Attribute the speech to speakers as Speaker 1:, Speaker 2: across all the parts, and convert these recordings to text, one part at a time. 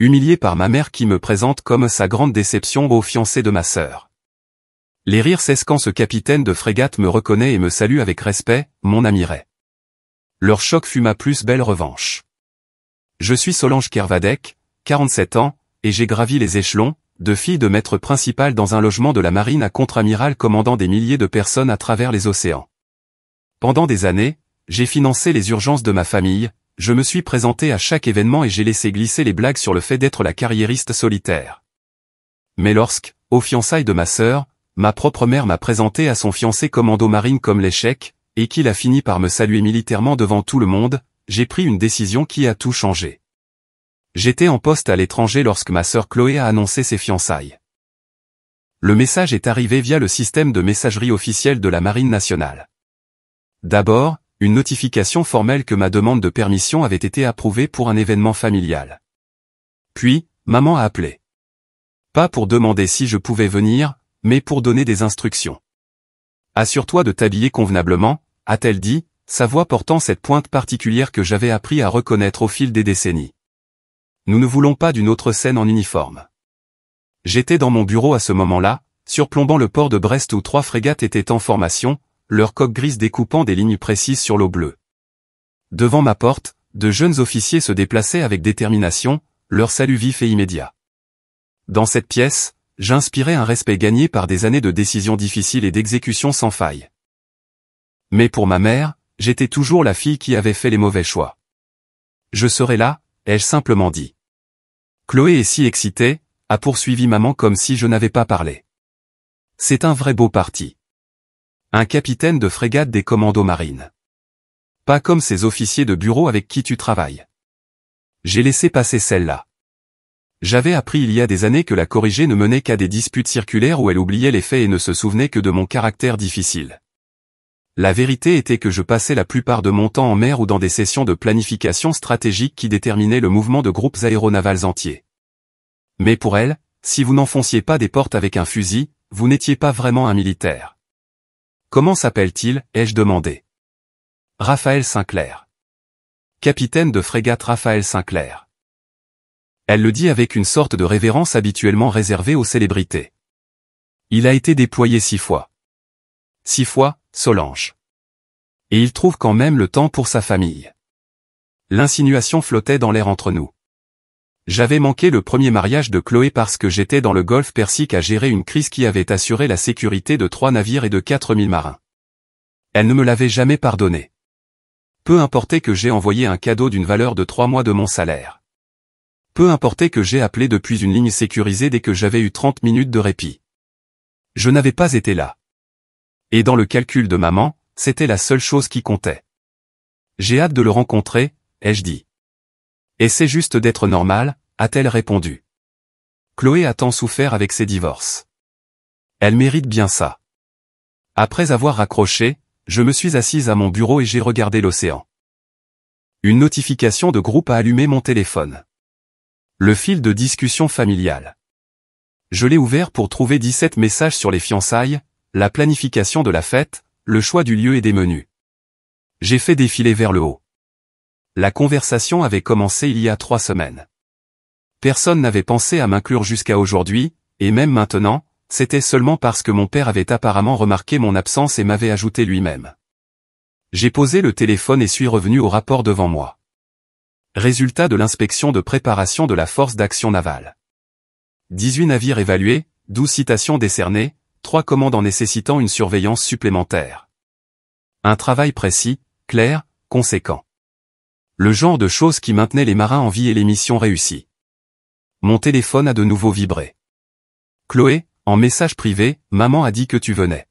Speaker 1: humilié par ma mère qui me présente comme sa grande déception au fiancé de ma sœur. Les rires cessent quand ce capitaine de frégate me reconnaît et me salue avec respect, mon ami Ray. Leur choc fut ma plus belle revanche. Je suis Solange Kervadec, 47 ans, et j'ai gravi les échelons, de fille de maître principal dans un logement de la marine à contre-amiral commandant des milliers de personnes à travers les océans. Pendant des années, j'ai financé les urgences de ma famille, je me suis présenté à chaque événement et j'ai laissé glisser les blagues sur le fait d'être la carriériste solitaire. Mais lorsque, aux fiançailles de ma sœur, ma propre mère m'a présenté à son fiancé commando marine comme l'échec, et qu'il a fini par me saluer militairement devant tout le monde, j'ai pris une décision qui a tout changé. J'étais en poste à l'étranger lorsque ma sœur Chloé a annoncé ses fiançailles. Le message est arrivé via le système de messagerie officielle de la Marine nationale. D'abord, une notification formelle que ma demande de permission avait été approuvée pour un événement familial. Puis, maman a appelé. Pas pour demander si je pouvais venir, mais pour donner des instructions. Assure-toi de t'habiller convenablement, a-t-elle dit, sa voix portant cette pointe particulière que j'avais appris à reconnaître au fil des décennies. Nous ne voulons pas d'une autre scène en uniforme. J'étais dans mon bureau à ce moment-là, surplombant le port de Brest où 3 frégates étaient en formation, leurs coques grises découpant des lignes précises sur l'eau bleue. Devant ma porte, de jeunes officiers se déplaçaient avec détermination, leur salut vif et immédiat. Dans cette pièce, j'inspirais un respect gagné par des années de décisions difficiles et d'exécution sans faille. Mais pour ma mère, j'étais toujours la fille qui avait fait les mauvais choix. Je serai là, ai-je simplement dit. Chloé est si excitée, a poursuivi maman comme si je n'avais pas parlé. C'est un vrai beau parti. Un capitaine de frégate des commandos marines. Pas comme ces officiers de bureau avec qui tu travailles. J'ai laissé passer celle-là. J'avais appris il y a des années que la corrigée ne menait qu'à des disputes circulaires où elle oubliait les faits et ne se souvenait que de mon caractère difficile. La vérité était que je passais la plupart de mon temps en mer ou dans des sessions de planification stratégique qui déterminaient le mouvement de groupes aéronavals entiers. Mais pour elle, si vous n'enfonciez pas des portes avec un fusil, vous n'étiez pas vraiment un militaire. Comment s'appelle-t-il, ai-je demandé. Raphaël Sinclair. Capitaine de frégate Raphaël Sinclair. Elle le dit avec une sorte de révérence habituellement réservée aux célébrités. Il a été déployé 6 fois. 6 fois, Solange. Et il trouve quand même le temps pour sa famille. L'insinuation flottait dans l'air entre nous. J'avais manqué le premier mariage de Chloé parce que j'étais dans le golfe Persique à gérer une crise qui avait assuré la sécurité de 3 navires et de 4000 marins. Elle ne me l'avait jamais pardonné. Peu importait que j'ai envoyé un cadeau d'une valeur de 3 mois de mon salaire. Peu importait que j'ai appelé depuis une ligne sécurisée dès que j'avais eu 30 minutes de répit. Je n'avais pas été là. Et dans le calcul de maman, c'était la seule chose qui comptait. J'ai hâte de le rencontrer, ai-je dit. Et c'est juste d'être normal, a-t-elle répondu. Chloé a tant souffert avec ses divorces. Elle mérite bien ça. Après avoir raccroché, je me suis assise à mon bureau et j'ai regardé l'océan. Une notification de groupe a allumé mon téléphone. Le fil de discussion familiale. Je l'ai ouvert pour trouver 17 messages sur les fiançailles, la planification de la fête, le choix du lieu et des menus. J'ai fait défiler vers le haut. La conversation avait commencé il y a 3 semaines. Personne n'avait pensé à m'inclure jusqu'à aujourd'hui, et même maintenant, c'était seulement parce que mon père avait apparemment remarqué mon absence et m'avait ajouté lui-même. J'ai posé le téléphone et suis revenu au rapport devant moi. Résultat de l'inspection de préparation de la force d'action navale. 18 navires évalués, 12 citations décernées, 3 commandes en nécessitant une surveillance supplémentaire. Un travail précis, clair, conséquent. Le genre de choses qui maintenait les marins en vie et les missions réussies. Mon téléphone a de nouveau vibré. Chloé, en message privé, maman a dit que tu venais.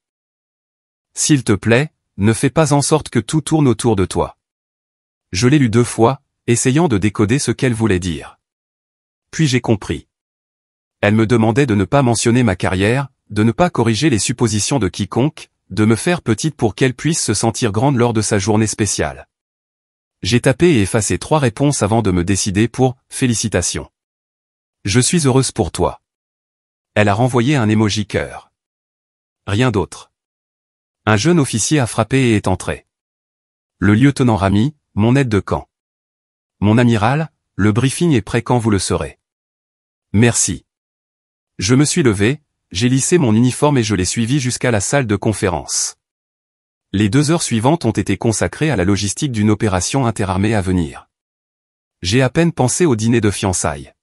Speaker 1: S'il te plaît, ne fais pas en sorte que tout tourne autour de toi. Je l'ai lu 2 fois, essayant de décoder ce qu'elle voulait dire. Puis j'ai compris. Elle me demandait de ne pas mentionner ma carrière, de ne pas corriger les suppositions de quiconque, de me faire petite pour qu'elle puisse se sentir grande lors de sa journée spéciale. J'ai tapé et effacé 3 réponses avant de me décider pour « Félicitations. Je suis heureuse pour toi. » Elle a renvoyé un emoji cœur. Rien d'autre. Un jeune officier a frappé et est entré. Le lieutenant Rami, mon aide de camp. Mon amiral, le briefing est prêt quand vous le serez. Merci. Je me suis levé, j'ai lissé mon uniforme et je l'ai suivi jusqu'à la salle de conférence. Les 2 heures suivantes ont été consacrées à la logistique d'une opération interarmée à venir. J'ai à peine pensé au dîner de fiançailles.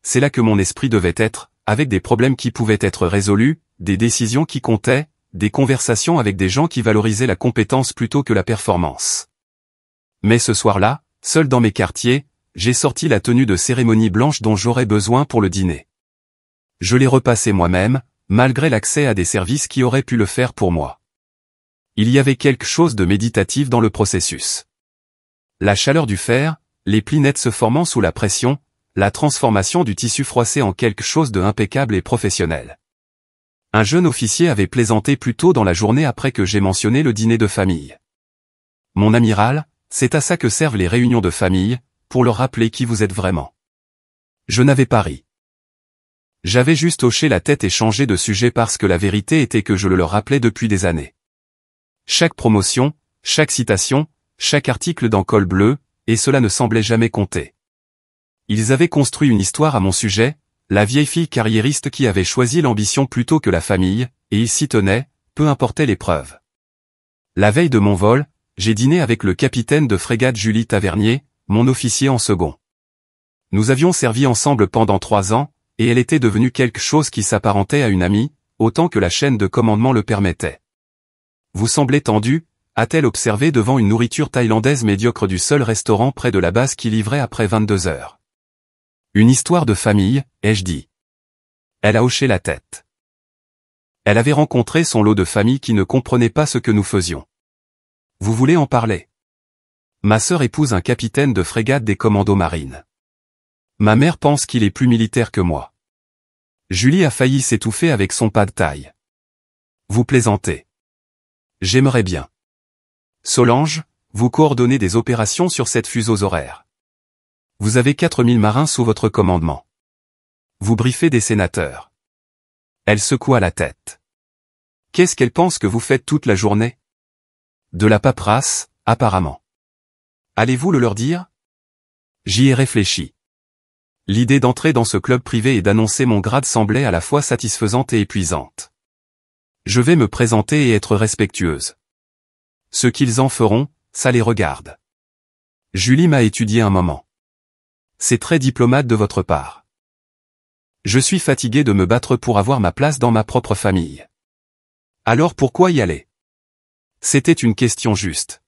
Speaker 1: C'est là que mon esprit devait être, avec des problèmes qui pouvaient être résolus, des décisions qui comptaient, des conversations avec des gens qui valorisaient la compétence plutôt que la performance. Mais ce soir-là, seul dans mes quartiers, j'ai sorti la tenue de cérémonie blanche dont j'aurais besoin pour le dîner. Je l'ai repassée moi-même, malgré l'accès à des services qui auraient pu le faire pour moi. Il y avait quelque chose de méditatif dans le processus. La chaleur du fer, les plis nets se formant sous la pression, la transformation du tissu froissé en quelque chose de impeccable et professionnel. Un jeune officier avait plaisanté plus tôt dans la journée après que j'ai mentionné le dîner de famille. Mon amiral, c'est à ça que servent les réunions de famille, pour leur rappeler qui vous êtes vraiment. Je n'avais pas ri. J'avais juste hoché la tête et changé de sujet parce que la vérité était que je le leur rappelais depuis des années. Chaque promotion, chaque citation, chaque article dans Col Bleu, et cela ne semblait jamais compter. Ils avaient construit une histoire à mon sujet, la vieille fille carriériste qui avait choisi l'ambition plutôt que la famille, et ils s'y tenaient, peu importait l'épreuve. La veille de mon vol, j'ai dîné avec le capitaine de frégate Julie Tavernier, mon officier en second. Nous avions servi ensemble pendant 3 ans, et elle était devenue quelque chose qui s'apparentait à une amie, autant que la chaîne de commandement le permettait. Vous semblez tendu, a-t-elle observé devant une nourriture thaïlandaise médiocre du seul restaurant près de la base qui livrait après 22 heures. Une histoire de famille, ai-je dit. Elle a hoché la tête. Elle avait rencontré son lot de familles qui ne comprenaient pas ce que nous faisions. Vous voulez en parler? Ma sœur épouse un capitaine de frégate des commandos marines. Ma mère pense qu'il est plus militaire que moi. Julie a failli s'étouffer avec son pas de taille. Vous plaisantez. J'aimerais bien. Solange, vous coordonnez des opérations sur cette fuseaux horaire. Vous avez 4000 marins sous votre commandement. Vous briefez des sénateurs. Elle secoua la tête. Qu'est-ce qu'elle pense que vous faites toute la journée? De la paperasse, apparemment. Allez-vous le leur dire? J'y ai réfléchi. L'idée d'entrer dans ce club privé et d'annoncer mon grade semblait à la fois satisfaisante et épuisante. Je vais me présenter et être respectueuse. Ce qu'ils en feront, ça les regarde. Julie m'a étudié un moment. C'est très diplomate de votre part. Je suis fatigué de me battre pour avoir ma place dans ma propre famille. Alors pourquoi y aller? C'était une question juste.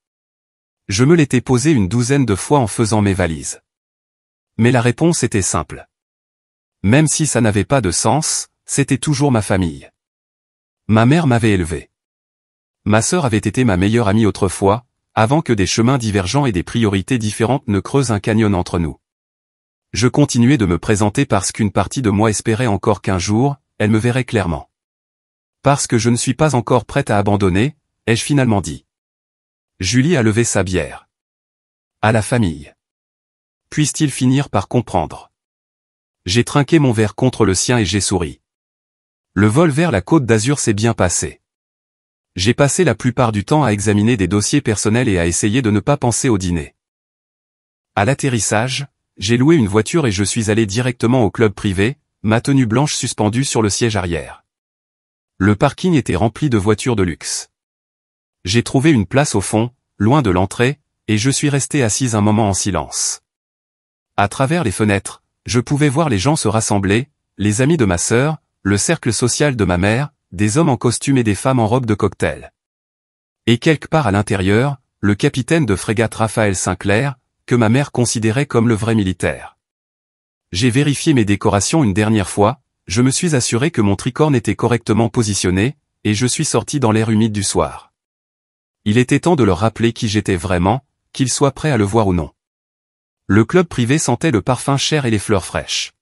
Speaker 1: Je me l'étais posée une douzaine de fois en faisant mes valises. Mais la réponse était simple. Même si ça n'avait pas de sens, c'était toujours ma famille. Ma mère m'avait élevé. Ma sœur avait été ma meilleure amie autrefois, avant que des chemins divergents et des priorités différentes ne creusent un canyon entre nous. Je continuais de me présenter parce qu'une partie de moi espérait encore qu'un jour, elle me verrait clairement. Parce que je ne suis pas encore prête à abandonner, ai-je finalement dit. Julie a levé sa bière. À la famille. Puisse-t-il finir par comprendre? J'ai trinqué mon verre contre le sien et j'ai souri. Le vol vers la Côte d'Azur s'est bien passé. J'ai passé la plupart du temps à examiner des dossiers personnels et à essayer de ne pas penser au dîner. À l'atterrissage, j'ai loué une voiture et je suis allé directement au club privé, ma tenue blanche suspendue sur le siège arrière. Le parking était rempli de voitures de luxe. J'ai trouvé une place au fond, loin de l'entrée, et je suis resté assise un moment en silence. À travers les fenêtres, je pouvais voir les gens se rassembler, les amis de ma sœur, le cercle social de ma mère, des hommes en costume et des femmes en robe de cocktail. Et quelque part à l'intérieur, le capitaine de frégate Raphaël Sinclair, que ma mère considérait comme le vrai militaire. J'ai vérifié mes décorations une dernière fois, je me suis assuré que mon tricorne était correctement positionné, et je suis sorti dans l'air humide du soir. Il était temps de leur rappeler qui j'étais vraiment, qu'ils soient prêts à le voir ou non. Le club privé sentait le parfum cher et les fleurs fraîches.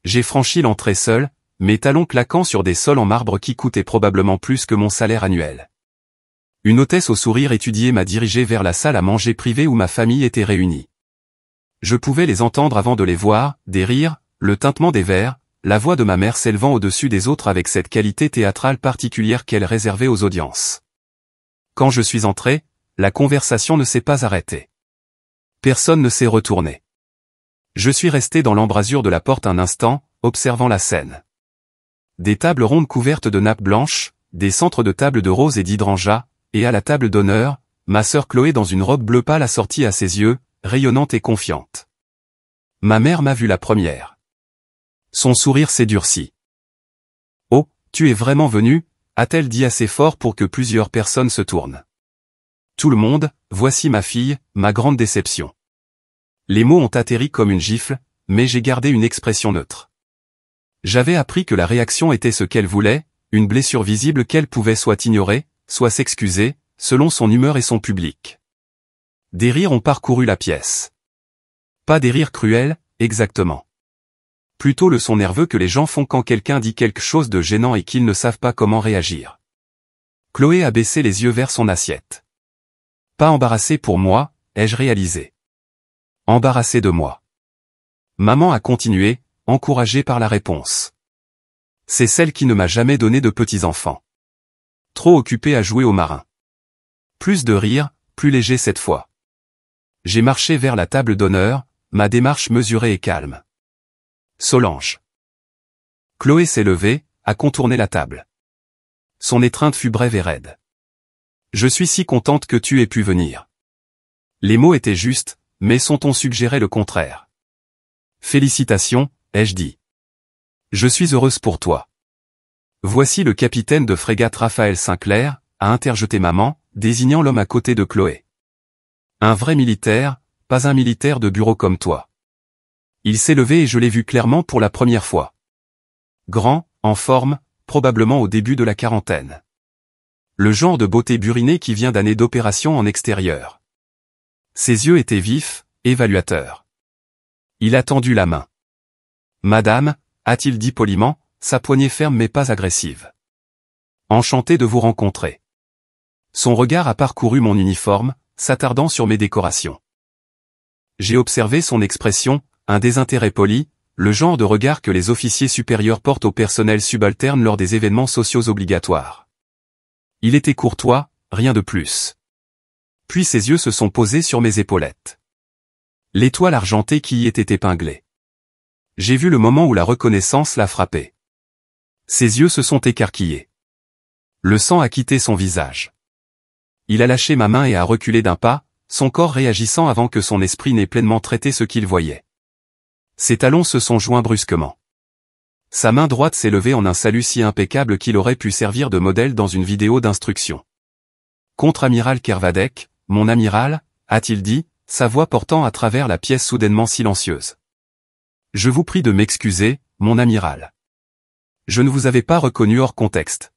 Speaker 1: J'ai franchi l'entrée seul, mes talons claquant sur des sols en marbre qui coûtaient probablement plus que mon salaire annuel. Une hôtesse au sourire étudié m'a dirigé vers la salle à manger privée où ma famille était réunie. Je pouvais les entendre avant de les voir, des rires, le tintement des verres, la voix de ma mère s'élevant au-dessus des autres avec cette qualité théâtrale particulière qu'elle réservait aux audiences. Quand je suis entré, la conversation ne s'est pas arrêtée. Personne ne s'est retourné. Je suis resté dans l'embrasure de la porte un instant, observant la scène. Des tables rondes couvertes de nappes blanches, des centres de table de rose et d'hydrangea, et à la table d'honneur, ma sœur Chloé dans une robe bleu pâle assortie à ses yeux, rayonnante et confiante. Ma mère m'a vu la première. Son sourire s'est durci. « Oh, tu es vraiment venu ?» a-t-elle dit assez fort pour que plusieurs personnes se tournent. Tout le monde, voici ma fille, ma grande déception. Les mots ont atterri comme une gifle, mais j'ai gardé une expression neutre. J'avais appris que la réaction était ce qu'elle voulait, une blessure visible qu'elle pouvait soit ignorer, soit s'excuser, selon son humeur et son public. Des rires ont parcouru la pièce. Pas des rires cruels, exactement. Plutôt le son nerveux que les gens font quand quelqu'un dit quelque chose de gênant et qu'ils ne savent pas comment réagir. Chloé a baissé les yeux vers son assiette. Pas embarrassé pour moi, ai-je réalisé. Embarrassé de moi. Maman a continué, encouragée par la réponse. C'est celle qui ne m'a jamais donné de petits-enfants. Trop occupée à jouer au marin. Plus de rire, plus léger cette fois. J'ai marché vers la table d'honneur, ma démarche mesurée et calme. Solange. Chloé s'est levée, a contourné la table. Son étreinte fut brève et raide. Je suis si contente que tu aies pu venir. Les mots étaient justes, mais son ton suggérait le contraire. Félicitations, ai-je dit. Je suis heureuse pour toi. Voici le capitaine de frégate Raphaël Sinclair, a interjeté maman, désignant l'homme à côté de Chloé. Un vrai militaire, pas un militaire de bureau comme toi. Il s'est levé et je l'ai vu clairement pour la première fois. Grand, en forme, probablement au début de la quarantaine. Le genre de beauté burinée qui vient d'années d'opération en extérieur. Ses yeux étaient vifs, évaluateurs. Il a tendu la main. Madame, a-t-il dit poliment, sa poignée ferme mais pas agressive. Enchanté de vous rencontrer. Son regard a parcouru mon uniforme, s'attardant sur mes décorations. J'ai observé son expression, un désintérêt poli, le genre de regard que les officiers supérieurs portent au personnel subalterne lors des événements sociaux obligatoires. Il était courtois, rien de plus. Puis ses yeux se sont posés sur mes épaulettes. L'étoile argentée qui y était épinglée. J'ai vu le moment où la reconnaissance l'a frappé. Ses yeux se sont écarquillés. Le sang a quitté son visage. Il a lâché ma main et a reculé d'un pas, son corps réagissant avant que son esprit n'ait pleinement traité ce qu'il voyait. Ses talons se sont joints brusquement. Sa main droite s'est levée en un salut si impeccable qu'il aurait pu servir de modèle dans une vidéo d'instruction. Contre-amiral Kervadec, mon amiral, a-t-il dit, sa voix portant à travers la pièce soudainement silencieuse. Je vous prie de m'excuser, mon amiral. Je ne vous avais pas reconnu hors contexte.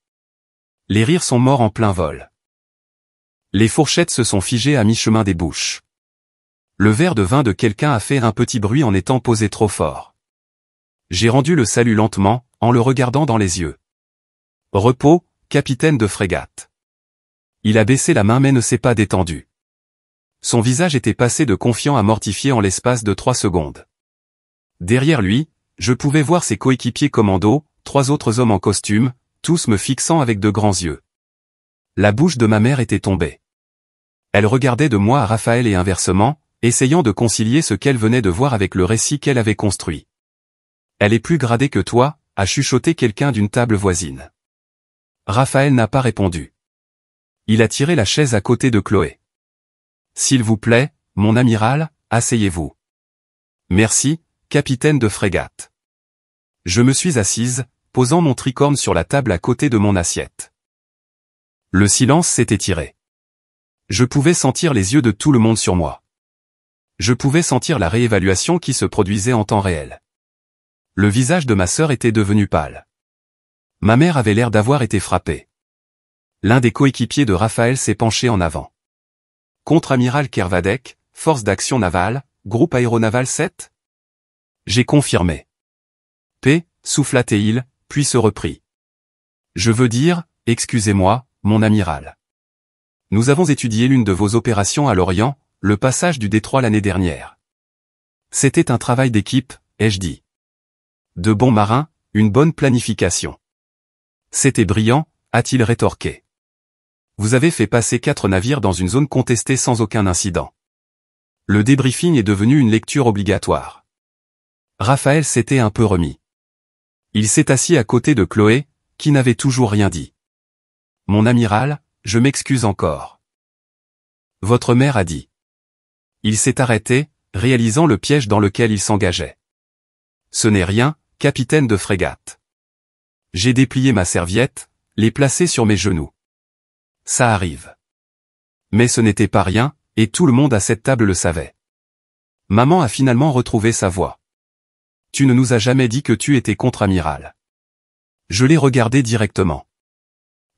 Speaker 1: Les rires sont morts en plein vol. Les fourchettes se sont figées à mi-chemin des bouches. Le verre de vin de quelqu'un a fait un petit bruit en étant posé trop fort. J'ai rendu le salut lentement, en le regardant dans les yeux. Repos, capitaine de frégate. Il a baissé la main mais ne s'est pas détendu. Son visage était passé de confiant à mortifié en l'espace de 3 secondes. Derrière lui, je pouvais voir ses coéquipiers commando, 3 autres hommes en costume, tous me fixant avec de grands yeux. La bouche de ma mère était tombée. Elle regardait de moi à Raphaël et inversement, essayant de concilier ce qu'elle venait de voir avec le récit qu'elle avait construit. Elle est plus gradée que toi, a chuchoté quelqu'un d'une table voisine. Raphaël n'a pas répondu. Il a tiré la chaise à côté de Chloé. S'il vous plaît, mon amiral, asseyez-vous. Merci, capitaine de frégate. Je me suis assise, posant mon tricorne sur la table à côté de mon assiette. Le silence s'est étiré. Je pouvais sentir les yeux de tout le monde sur moi. Je pouvais sentir la réévaluation qui se produisait en temps réel. Le visage de ma sœur était devenu pâle. Ma mère avait l'air d'avoir été frappée. L'un des coéquipiers de Raphaël s'est penché en avant. Contre-amiral Kervadec, force d'action navale, groupe aéronaval 7 ? J'ai confirmé. P, souffla-t-il, puis se reprit. Je veux dire, excusez-moi, mon amiral. Nous avons étudié l'une de vos opérations à l'Orient, le passage du détroit l'année dernière. C'était un travail d'équipe, ai-je dit. De bons marins, une bonne planification. C'était brillant, a-t-il rétorqué. Vous avez fait passer 4 navires dans une zone contestée sans aucun incident. Le débriefing est devenu une lecture obligatoire. Raphaël s'était un peu remis. Il s'est assis à côté de Chloé, qui n'avait toujours rien dit. Mon amiral, je m'excuse encore. Votre mère a dit. Il s'est arrêté, réalisant le piège dans lequel il s'engageait. Ce n'est rien, capitaine de frégate. J'ai déplié ma serviette, l'ai placée sur mes genoux. Ça arrive. Mais ce n'était pas rien, et tout le monde à cette table le savait. Maman a finalement retrouvé sa voix. Tu ne nous as jamais dit que tu étais contre-amiral. Je l'ai regardé directement.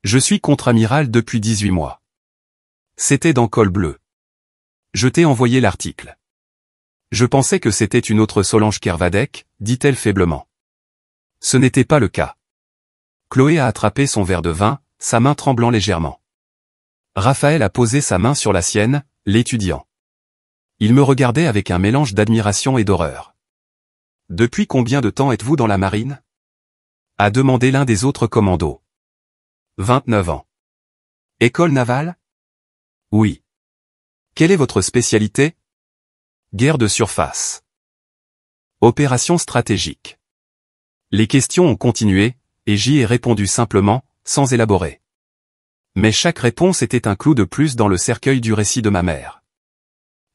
Speaker 1: Je suis contre-amiral depuis 18 mois. C'était dans Col Bleu. Je t'ai envoyé l'article. Je pensais que c'était une autre Solange Kervadec, dit-elle faiblement. Ce n'était pas le cas. Chloé a attrapé son verre de vin, sa main tremblant légèrement. Raphaël a posé sa main sur la sienne, l'étudiant. Il me regardait avec un mélange d'admiration et d'horreur. Depuis combien de temps êtes-vous dans la marine? A demandé l'un des autres commandos. 29 ans. École navale? Oui. Quelle est votre spécialité? Guerre de surface. Opération stratégique. Les questions ont continué, et j'y ai répondu simplement, sans élaborer. Mais chaque réponse était un clou de plus dans le cercueil du récit de ma mère.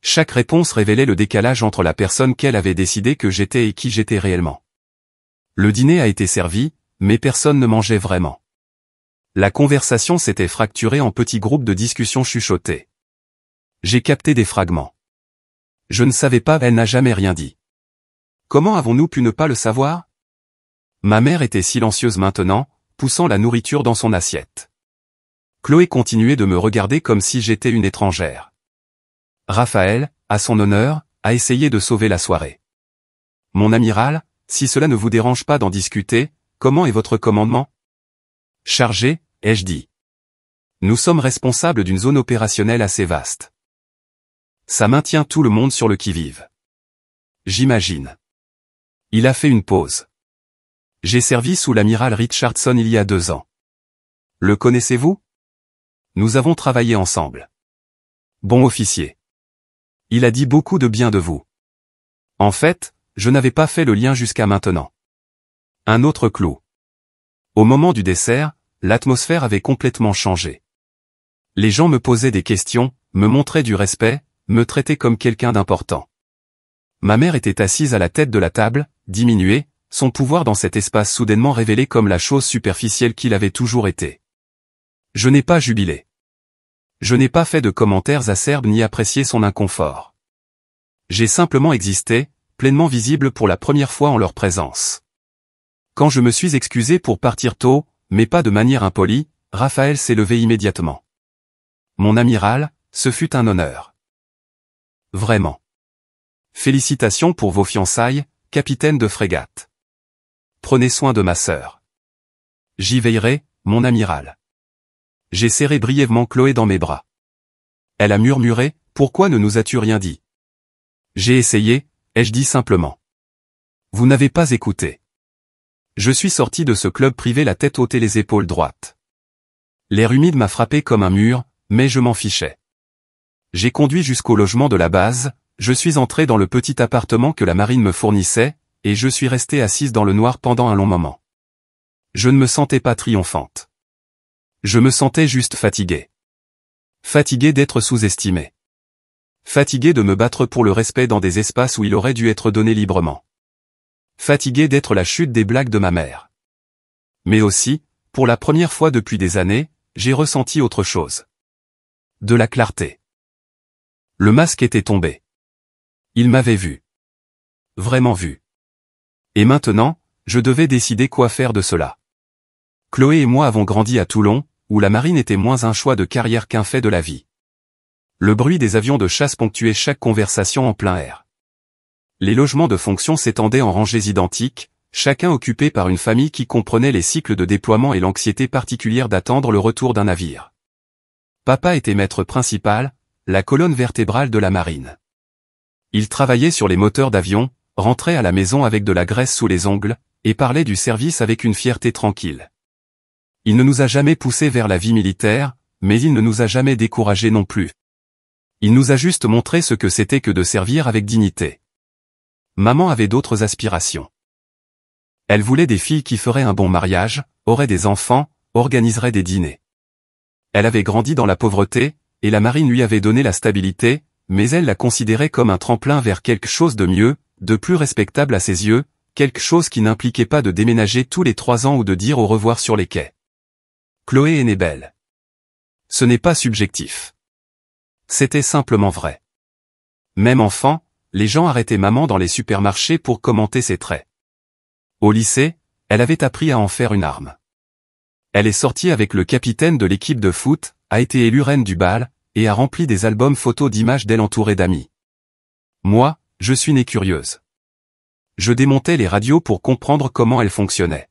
Speaker 1: Chaque réponse révélait le décalage entre la personne qu'elle avait décidé que j'étais et qui j'étais réellement. Le dîner a été servi, mais personne ne mangeait vraiment. La conversation s'était fracturée en petits groupes de discussions chuchotées. J'ai capté des fragments. Je ne savais pas, elle n'a jamais rien dit. Comment avons-nous pu ne pas le savoir? Ma mère était silencieuse maintenant, poussant la nourriture dans son assiette. Chloé continuait de me regarder comme si j'étais une étrangère. Raphaël, à son honneur, a essayé de sauver la soirée. Mon amiral, si cela ne vous dérange pas d'en discuter, comment est votre commandement? Chargé, ai-je dit. Nous sommes responsables d'une zone opérationnelle assez vaste. Ça maintient tout le monde sur le qui-vive. J'imagine. Il a fait une pause. J'ai servi sous l'amiral Richardson il y a 2 ans. Le connaissez-vous? Nous avons travaillé ensemble. Bon officier. Il a dit beaucoup de bien de vous. En fait, je n'avais pas fait le lien jusqu'à maintenant. Un autre clou. Au moment du dessert, l'atmosphère avait complètement changé. Les gens me posaient des questions, me montraient du respect, me traitaient comme quelqu'un d'important. Ma mère était assise à la tête de la table, diminuée, son pouvoir dans cet espace soudainement révélé comme la chose superficielle qu'il avait toujours été. Je n'ai pas jubilé. Je n'ai pas fait de commentaires acerbes ni apprécié son inconfort. J'ai simplement existé, pleinement visible pour la première fois en leur présence. Quand je me suis excusé pour partir tôt, mais pas de manière impolie, Raphaël s'est levé immédiatement. Mon amiral, ce fut un honneur. Vraiment. Félicitations pour vos fiançailles, capitaine de frégate. Prenez soin de ma sœur. J'y veillerai, mon amiral. J'ai serré brièvement Chloé dans mes bras. Elle a murmuré, pourquoi ne nous as-tu rien dit? J'ai essayé, ai-je dit simplement. Vous n'avez pas écouté. Je suis sorti de ce club privé la tête haute et les épaules droites. L'air humide m'a frappé comme un mur, mais je m'en fichais. J'ai conduit jusqu'au logement de la base, je suis entré dans le petit appartement que la marine me fournissait, et je suis resté assise dans le noir pendant un long moment. Je ne me sentais pas triomphante. Je me sentais juste fatigué. Fatigué d'être sous-estimé. Fatigué de me battre pour le respect dans des espaces où il aurait dû être donné librement. Fatigué d'être la chute des blagues de ma mère. Mais aussi, pour la première fois depuis des années, j'ai ressenti autre chose. De la clarté. Le masque était tombé. Il m'avait vu. Vraiment vu. Et maintenant, je devais décider quoi faire de cela. Chloé et moi avons grandi à Toulon, où la marine était moins un choix de carrière qu'un fait de la vie. Le bruit des avions de chasse ponctuait chaque conversation en plein air. Les logements de fonction s'étendaient en rangées identiques, chacun occupé par une famille qui comprenait les cycles de déploiement et l'anxiété particulière d'attendre le retour d'un navire. Papa était maître principal, la colonne vertébrale de la marine. Il travaillait sur les moteurs d'avion, rentrait à la maison avec de la graisse sous les ongles, et parlait du service avec une fierté tranquille. Il ne nous a jamais poussés vers la vie militaire, mais il ne nous a jamais découragés non plus. Il nous a juste montré ce que c'était que de servir avec dignité. Maman avait d'autres aspirations. Elle voulait des filles qui feraient un bon mariage, auraient des enfants, organiseraient des dîners. Elle avait grandi dans la pauvreté, et la marine lui avait donné la stabilité, mais elle la considérait comme un tremplin vers quelque chose de mieux, de plus respectable à ses yeux, quelque chose qui n'impliquait pas de déménager tous les 3 ans ou de dire au revoir sur les quais. Chloé est née belle. Ce n'est pas subjectif. C'était simplement vrai. Même enfant, les gens arrêtaient maman dans les supermarchés pour commenter ses traits. Au lycée, elle avait appris à en faire une arme. Elle est sortie avec le capitaine de l'équipe de foot, a été élue reine du bal, et a rempli des albums photos d'images d'elle entourée d'amis. Moi, je suis née curieuse. Je démontais les radios pour comprendre comment elles fonctionnaient.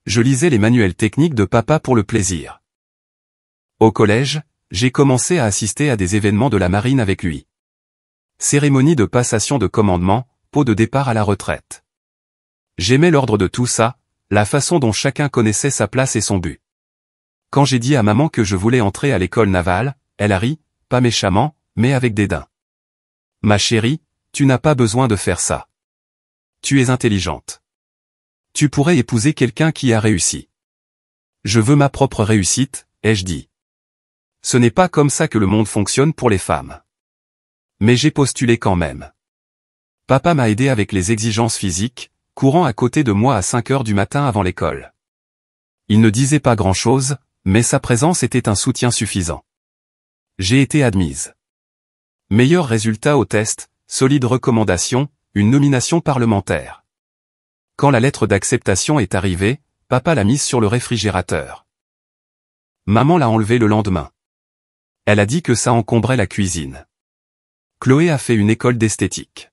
Speaker 1: Je lisais les manuels techniques de papa pour le plaisir. Au collège, j'ai commencé à assister à des événements de la marine avec lui. Cérémonie de passation de commandement, pot de départ à la retraite. J'aimais l'ordre de tout ça, la façon dont chacun connaissait sa place et son but. Quand j'ai dit à maman que je voulais entrer à l'école navale, elle a ri, pas méchamment, mais avec dédain. Ma chérie, tu n'as pas besoin de faire ça. Tu es intelligente. Tu pourrais épouser quelqu'un qui a réussi. Je veux ma propre réussite, ai-je dit. Ce n'est pas comme ça que le monde fonctionne pour les femmes. Mais j'ai postulé quand même. Papa m'a aidé avec les exigences physiques, courant à côté de moi à 5 heures du matin avant l'école. Il ne disait pas grand-chose, mais sa présence était un soutien suffisant. J'ai été admise. Meilleur résultat au test, solide recommandation, une nomination parlementaire. Quand la lettre d'acceptation est arrivée, papa l'a mise sur le réfrigérateur. Maman l'a enlevée le lendemain. Elle a dit que ça encombrait la cuisine. Chloé a fait une école d'esthétique.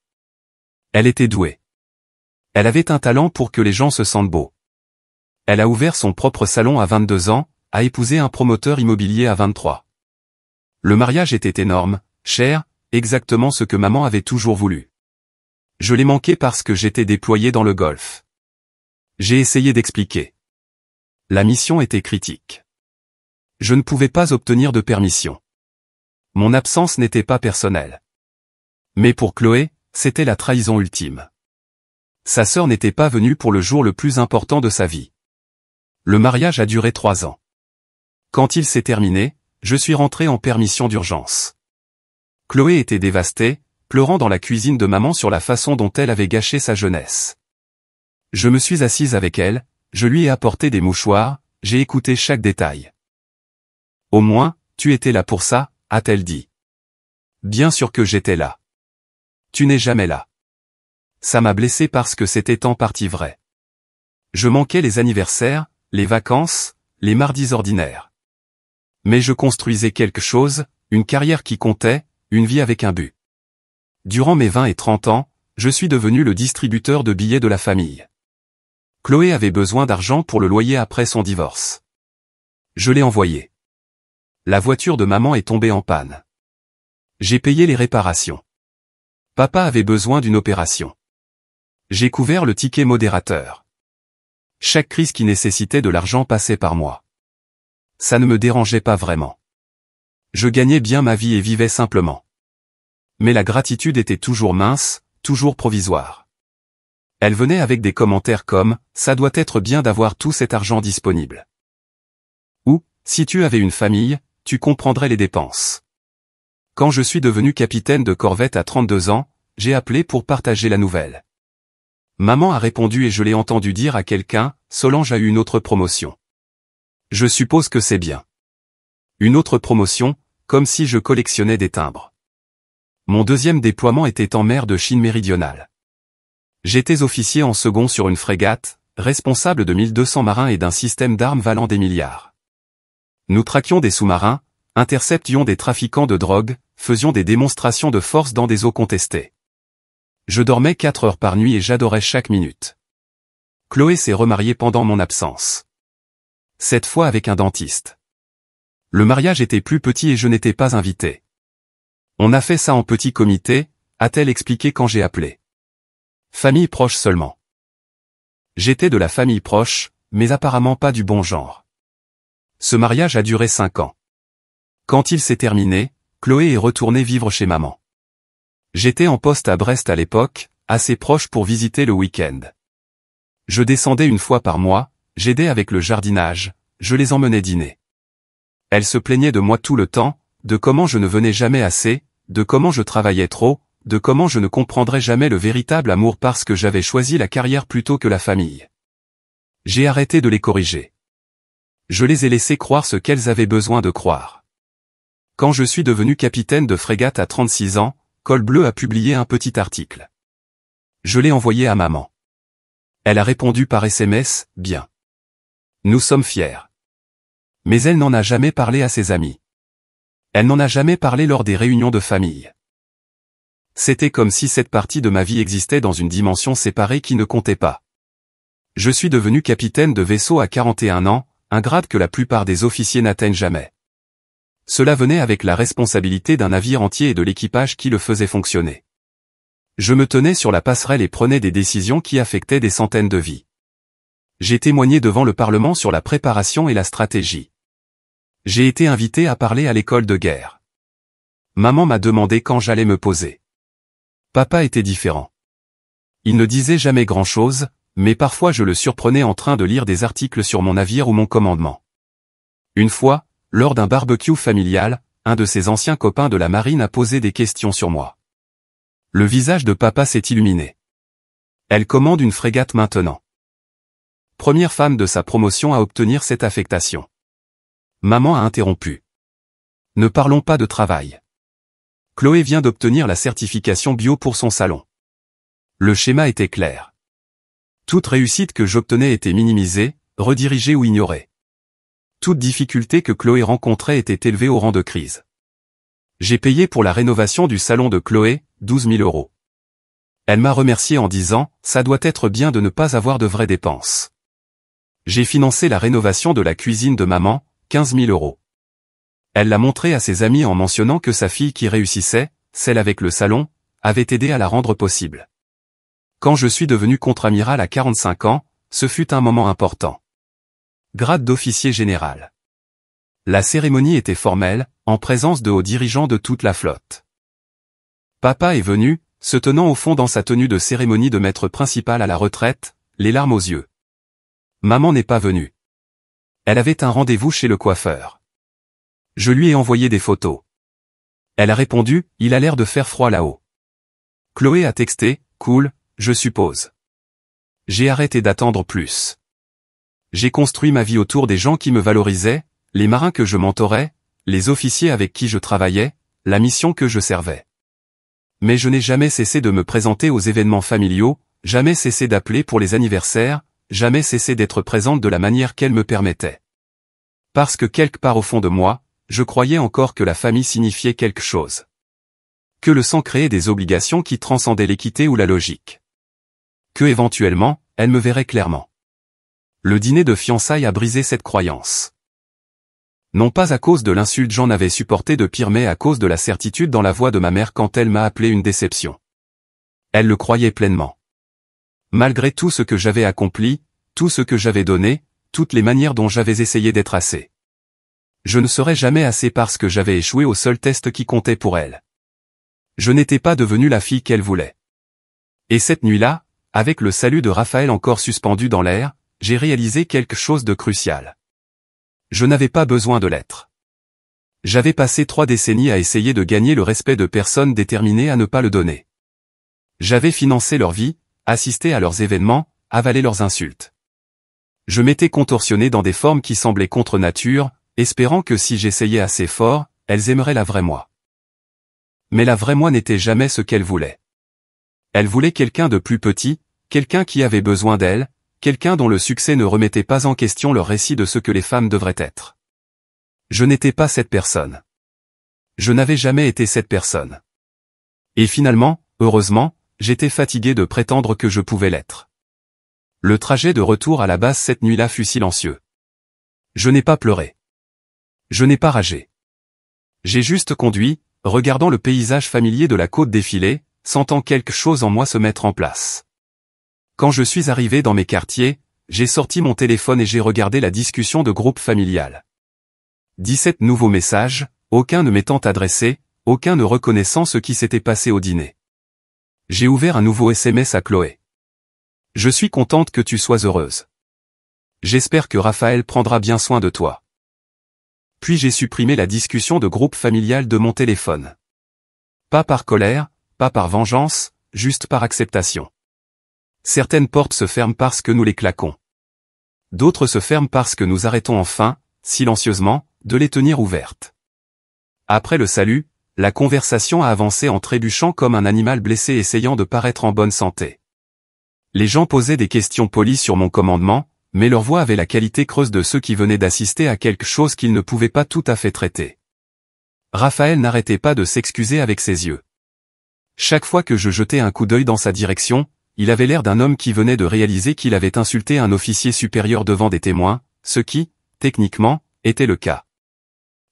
Speaker 1: Elle était douée. Elle avait un talent pour que les gens se sentent beaux. Elle a ouvert son propre salon à 22 ans, a épousé un promoteur immobilier à 23. Le mariage était énorme, cher, exactement ce que maman avait toujours voulu. Je l'ai manqué parce que j'étais déployé dans le Golfe. J'ai essayé d'expliquer. La mission était critique. Je ne pouvais pas obtenir de permission. Mon absence n'était pas personnelle. Mais pour Chloé, c'était la trahison ultime. Sa sœur n'était pas venue pour le jour le plus important de sa vie. Le mariage a duré 3 ans. Quand il s'est terminé, je suis rentré en permission d'urgence. Chloé était dévastée, pleurant dans la cuisine de maman sur la façon dont elle avait gâché sa jeunesse. Je me suis assise avec elle, je lui ai apporté des mouchoirs, j'ai écouté chaque détail. Au moins, tu étais là pour ça, a-t-elle dit. Bien sûr que j'étais là. Tu n'es jamais là. Ça m'a blessé parce que c'était en partie vrai. Je manquais les anniversaires, les vacances, les mardis ordinaires. Mais je construisais quelque chose, une carrière qui comptait, une vie avec un but. Durant mes 20 et 30 ans, je suis devenu le distributeur de billets de la famille. Chloé avait besoin d'argent pour le loyer après son divorce. Je l'ai envoyé. La voiture de maman est tombée en panne. J'ai payé les réparations. Papa avait besoin d'une opération. J'ai couvert le ticket modérateur. Chaque crise qui nécessitait de l'argent passait par moi. Ça ne me dérangeait pas vraiment. Je gagnais bien ma vie et vivais simplement. Mais la gratitude était toujours mince, toujours provisoire. Elle venait avec des commentaires comme « ça doit être bien d'avoir tout cet argent disponible ». Ou « si tu avais une famille, tu comprendrais les dépenses ». Quand je suis devenu capitaine de corvette à 32 ans, j'ai appelé pour partager la nouvelle. Maman a répondu et je l'ai entendu dire à quelqu'un « Solange a eu une autre promotion ». Je suppose que c'est bien. Une autre promotion, comme si je collectionnais des timbres. Mon deuxième déploiement était en mer de Chine méridionale. J'étais officier en second sur une frégate, responsable de 1200 marins et d'un système d'armes valant des milliards. Nous traquions des sous-marins, interceptions des trafiquants de drogue, faisions des démonstrations de force dans des eaux contestées. Je dormais 4 heures par nuit et j'adorais chaque minute. Chloé s'est remariée pendant mon absence. Cette fois avec un dentiste. Le mariage était plus petit et je n'étais pas invité. On a fait ça en petit comité, a-t-elle expliqué quand j'ai appelé. Famille proche seulement. J'étais de la famille proche, mais apparemment pas du bon genre. Ce mariage a duré 5 ans. Quand il s'est terminé, Chloé est retournée vivre chez maman. J'étais en poste à Brest à l'époque, assez proches pour visiter le week-end. Je descendais une fois par mois, j'aidais avec le jardinage, je les emmenais dîner. Elles se plaignaient de moi tout le temps, de comment je ne venais jamais assez, de comment je travaillais trop, de comment je ne comprendrais jamais le véritable amour parce que j'avais choisi la carrière plutôt que la famille. J'ai arrêté de les corriger. Je les ai laissées croire ce qu'elles avaient besoin de croire. Quand je suis devenu capitaine de frégate à 36 ans, Col Bleu a publié un petit article. Je l'ai envoyé à maman. Elle a répondu par SMS, bien. Nous sommes fiers. Mais elle n'en a jamais parlé à ses amis. Elle n'en a jamais parlé lors des réunions de famille. C'était comme si cette partie de ma vie existait dans une dimension séparée qui ne comptait pas. Je suis devenu capitaine de vaisseau à 41 ans, un grade que la plupart des officiers n'atteignent jamais. Cela venait avec la responsabilité d'un navire entier et de l'équipage qui le faisait fonctionner. Je me tenais sur la passerelle et prenais des décisions qui affectaient des centaines de vies. J'ai témoigné devant le Parlement sur la préparation et la stratégie. J'ai été invité à parler à l'école de guerre. Maman m'a demandé quand j'allais me poser. Papa était différent. Il ne disait jamais grand-chose, mais parfois je le surprenais en train de lire des articles sur mon navire ou mon commandement. Une fois, lors d'un barbecue familial, un de ses anciens copains de la marine a posé des questions sur moi. Le visage de papa s'est illuminé. Elle commande une frégate maintenant. Première femme de sa promotion à obtenir cette affectation. Maman a interrompu. Ne parlons pas de travail. Chloé vient d'obtenir la certification bio pour son salon. Le schéma était clair. Toute réussite que j'obtenais était minimisée, redirigée ou ignorée. Toute difficulté que Chloé rencontrait était élevée au rang de crise. J'ai payé pour la rénovation du salon de Chloé, 12 000 €. Elle m'a remercié en disant, ça doit être bien de ne pas avoir de vraies dépenses. J'ai financé la rénovation de la cuisine de maman, 15 000 €. Elle l'a montré à ses amis en mentionnant que sa fille qui réussissait, celle avec le salon, avait aidé à la rendre possible. Quand je suis devenu contre-amiral à 45 ans, ce fut un moment important. Grade d'officier général. La cérémonie était formelle, en présence de hauts dirigeants de toute la flotte. Papa est venu, se tenant au fond dans sa tenue de cérémonie de maître principal à la retraite, les larmes aux yeux. Maman n'est pas venue. Elle avait un rendez-vous chez le coiffeur. Je lui ai envoyé des photos. Elle a répondu, il a l'air de faire froid là-haut. Chloé a texté, cool, je suppose. J'ai arrêté d'attendre plus. J'ai construit ma vie autour des gens qui me valorisaient, les marins que je mentorais, les officiers avec qui je travaillais, la mission que je servais. Mais je n'ai jamais cessé de me présenter aux événements familiaux, jamais cessé d'appeler pour les anniversaires, jamais cessé d'être présente de la manière qu'elle me permettait. Parce que quelque part au fond de moi, je croyais encore que la famille signifiait quelque chose. Que le sang créait des obligations qui transcendaient l'équité ou la logique. Que éventuellement, elle me verrait clairement. Le dîner de fiançailles a brisé cette croyance. Non pas à cause de l'insulte, j'en avais supporté de pire, mais à cause de la certitude dans la voix de ma mère quand elle m'a appelé une déception. Elle le croyait pleinement. Malgré tout ce que j'avais accompli, tout ce que j'avais donné, toutes les manières dont j'avais essayé d'être assez. Je ne serais jamais assez parce que j'avais échoué au seul test qui comptait pour elle. Je n'étais pas devenu la fille qu'elle voulait. Et cette nuit-là, avec le salut de Raphaël encore suspendu dans l'air, j'ai réalisé quelque chose de crucial. Je n'avais pas besoin de l'être. J'avais passé 3 décennies à essayer de gagner le respect de personnes déterminées à ne pas le donner. J'avais financé leur vie, assisté à leurs événements, avalé leurs insultes. Je m'étais contorsionné dans des formes qui semblaient contre nature, espérant que si j'essayais assez fort, elles aimeraient la vraie moi. Mais la vraie moi n'était jamais ce qu'elle voulait. Elle voulait quelqu'un de plus petit, quelqu'un qui avait besoin d'elle, quelqu'un dont le succès ne remettait pas en question leur récit de ce que les femmes devraient être. Je n'étais pas cette personne. Je n'avais jamais été cette personne. Et finalement, heureusement, j'étais fatigué de prétendre que je pouvais l'être. Le trajet de retour à la base cette nuit-là fut silencieux. Je n'ai pas pleuré. Je n'ai pas ragé. J'ai juste conduit, regardant le paysage familier de la côte défiler, sentant quelque chose en moi se mettre en place. Quand je suis arrivé dans mes quartiers, j'ai sorti mon téléphone et j'ai regardé la discussion de groupe familial. 17 nouveaux messages, aucun ne m'étant adressé, aucun ne reconnaissant ce qui s'était passé au dîner. J'ai ouvert un nouveau SMS à Chloé. Je suis contente que tu sois heureuse. J'espère que Raphaël prendra bien soin de toi. Puis j'ai supprimé la discussion de groupe familial de mon téléphone. Pas par colère, pas par vengeance, juste par acceptation. Certaines portes se ferment parce que nous les claquons. D'autres se ferment parce que nous arrêtons enfin, silencieusement, de les tenir ouvertes. Après le salut, la conversation a avancé en trébuchant comme un animal blessé essayant de paraître en bonne santé. Les gens posaient des questions polies sur mon commandement, mais leur voix avait la qualité creuse de ceux qui venaient d'assister à quelque chose qu'ils ne pouvaient pas tout à fait traiter. Raphaël n'arrêtait pas de s'excuser avec ses yeux. Chaque fois que je jetais un coup d'œil dans sa direction, il avait l'air d'un homme qui venait de réaliser qu'il avait insulté un officier supérieur devant des témoins, ce qui, techniquement, était le cas.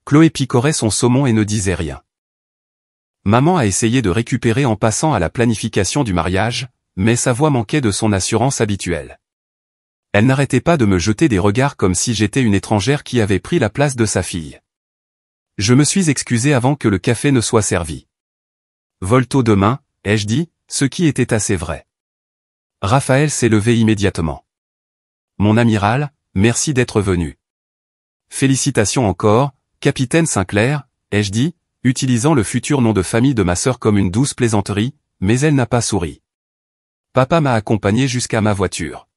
Speaker 1: Chloé picorait son saumon et ne disait rien. Maman a essayé de récupérer en passant à la planification du mariage, mais sa voix manquait de son assurance habituelle. Elle n'arrêtait pas de me jeter des regards comme si j'étais une étrangère qui avait pris la place de sa fille. Je me suis excusé avant que le café ne soit servi. Volto demain, ai-je dit, ce qui était assez vrai. Raphaël s'est levé immédiatement. Mon amiral, merci d'être venu. Félicitations encore, capitaine Sinclair, ai-je dit, utilisant le futur nom de famille de ma sœur comme une douce plaisanterie, mais elle n'a pas souri. Papa m'a accompagné jusqu'à ma voiture.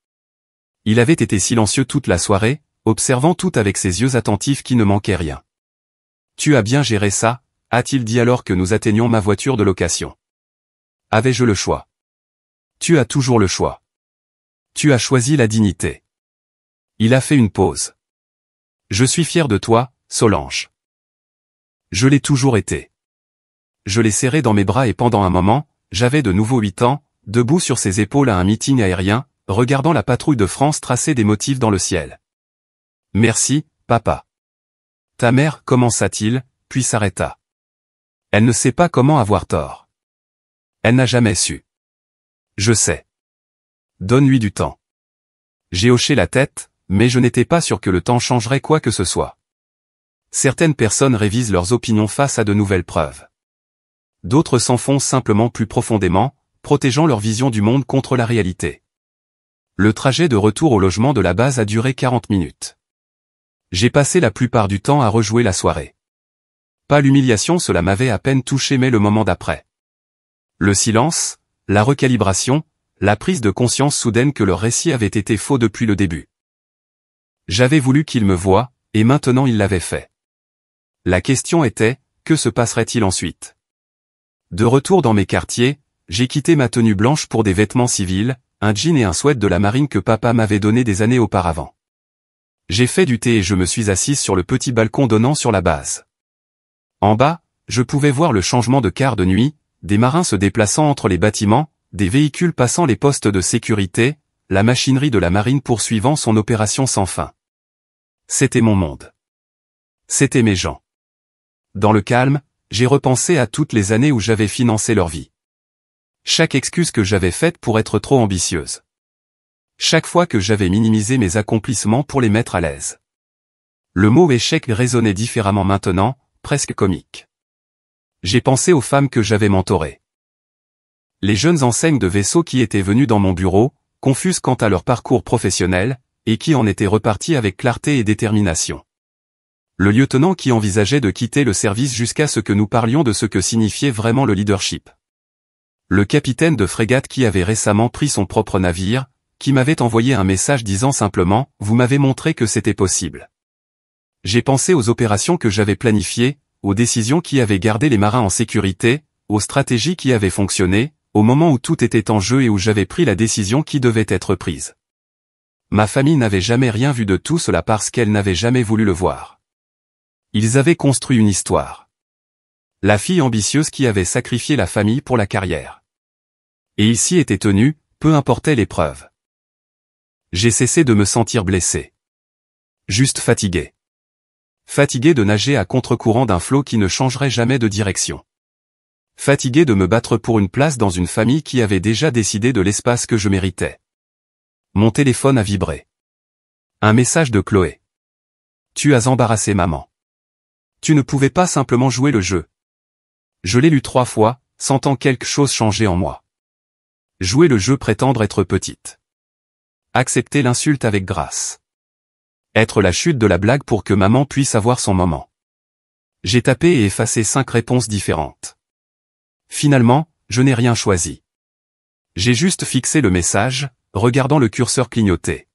Speaker 1: Il avait été silencieux toute la soirée, observant tout avec ses yeux attentifs qui ne manquaient rien. Tu as bien géré ça, a-t-il dit alors que nous atteignions ma voiture de location. Avais-je le choix? Tu as toujours le choix. Tu as choisi la dignité. Il a fait une pause. Je suis fier de toi, Solange. Je l'ai toujours été. Je l'ai serré dans mes bras et pendant un moment, j'avais de nouveau 8 ans, debout sur ses épaules à un meeting aérien, regardant la patrouille de France tracer des motifs dans le ciel. Merci, papa. Ta mère, commença-t-il, puis s'arrêta. Elle ne sait pas comment avoir tort. Elle n'a jamais su. Je sais. Donne-lui du temps. J'ai hoché la tête, mais je n'étais pas sûr que le temps changerait quoi que ce soit. Certaines personnes révisent leurs opinions face à de nouvelles preuves. D'autres s'enfoncent simplement plus profondément, protégeant leur vision du monde contre la réalité. Le trajet de retour au logement de la base a duré 40 minutes. J'ai passé la plupart du temps à rejouer la soirée. Pas l'humiliation, cela m'avait à peine touché, mais le moment d'après. Le silence, la recalibration, la prise de conscience soudaine que leur récit avait été faux depuis le début. J'avais voulu qu'il me voie, et maintenant il l'avait fait. La question était, que se passerait-il ensuite? De retour dans mes quartiers, j'ai quitté ma tenue blanche pour des vêtements civils, un jean et un sweat de la marine que papa m'avait donné des années auparavant. J'ai fait du thé et je me suis assise sur le petit balcon donnant sur la base. En bas, je pouvais voir le changement de quart de nuit, des marins se déplaçant entre les bâtiments, des véhicules passant les postes de sécurité, la machinerie de la marine poursuivant son opération sans fin. C'était mon monde. C'étaient mes gens. Dans le calme, j'ai repensé à toutes les années où j'avais financé leur vie. Chaque excuse que j'avais faite pour être trop ambitieuse. Chaque fois que j'avais minimisé mes accomplissements pour les mettre à l'aise. Le mot échec résonnait différemment maintenant, presque comique. J'ai pensé aux femmes que j'avais mentorées. Les jeunes enseignes de vaisseaux qui étaient venues dans mon bureau, confuses quant à leur parcours professionnel, et qui en étaient reparties avec clarté et détermination. Le lieutenant qui envisageait de quitter le service jusqu'à ce que nous parlions de ce que signifiait vraiment le leadership. Le capitaine de frégate qui avait récemment pris son propre navire, qui m'avait envoyé un message disant simplement « Vous m'avez montré que c'était possible ». J'ai pensé aux opérations que j'avais planifiées, aux décisions qui avaient gardé les marins en sécurité, aux stratégies qui avaient fonctionné, au moment où tout était en jeu et où j'avais pris la décision qui devait être prise. Ma famille n'avait jamais rien vu de tout cela parce qu'elle n'avait jamais voulu le voir. Ils avaient construit une histoire. La fille ambitieuse qui avait sacrifié la famille pour la carrière. Et il s'y était tenu, peu importait l'épreuve. J'ai cessé de me sentir blessé. Juste fatigué. Fatigué de nager à contre-courant d'un flot qui ne changerait jamais de direction. Fatigué de me battre pour une place dans une famille qui avait déjà décidé de l'espace que je méritais. Mon téléphone a vibré. Un message de Chloé. Tu as embarrassé maman. Tu ne pouvais pas simplement jouer le jeu. Je l'ai lu 3 fois, sentant quelque chose changer en moi. Jouer le jeu, prétendre être petite. Accepter l'insulte avec grâce. Être la chute de la blague pour que maman puisse avoir son moment. J'ai tapé et effacé 5 réponses différentes. Finalement, je n'ai rien choisi. J'ai juste fixé le message, regardant le curseur clignoter.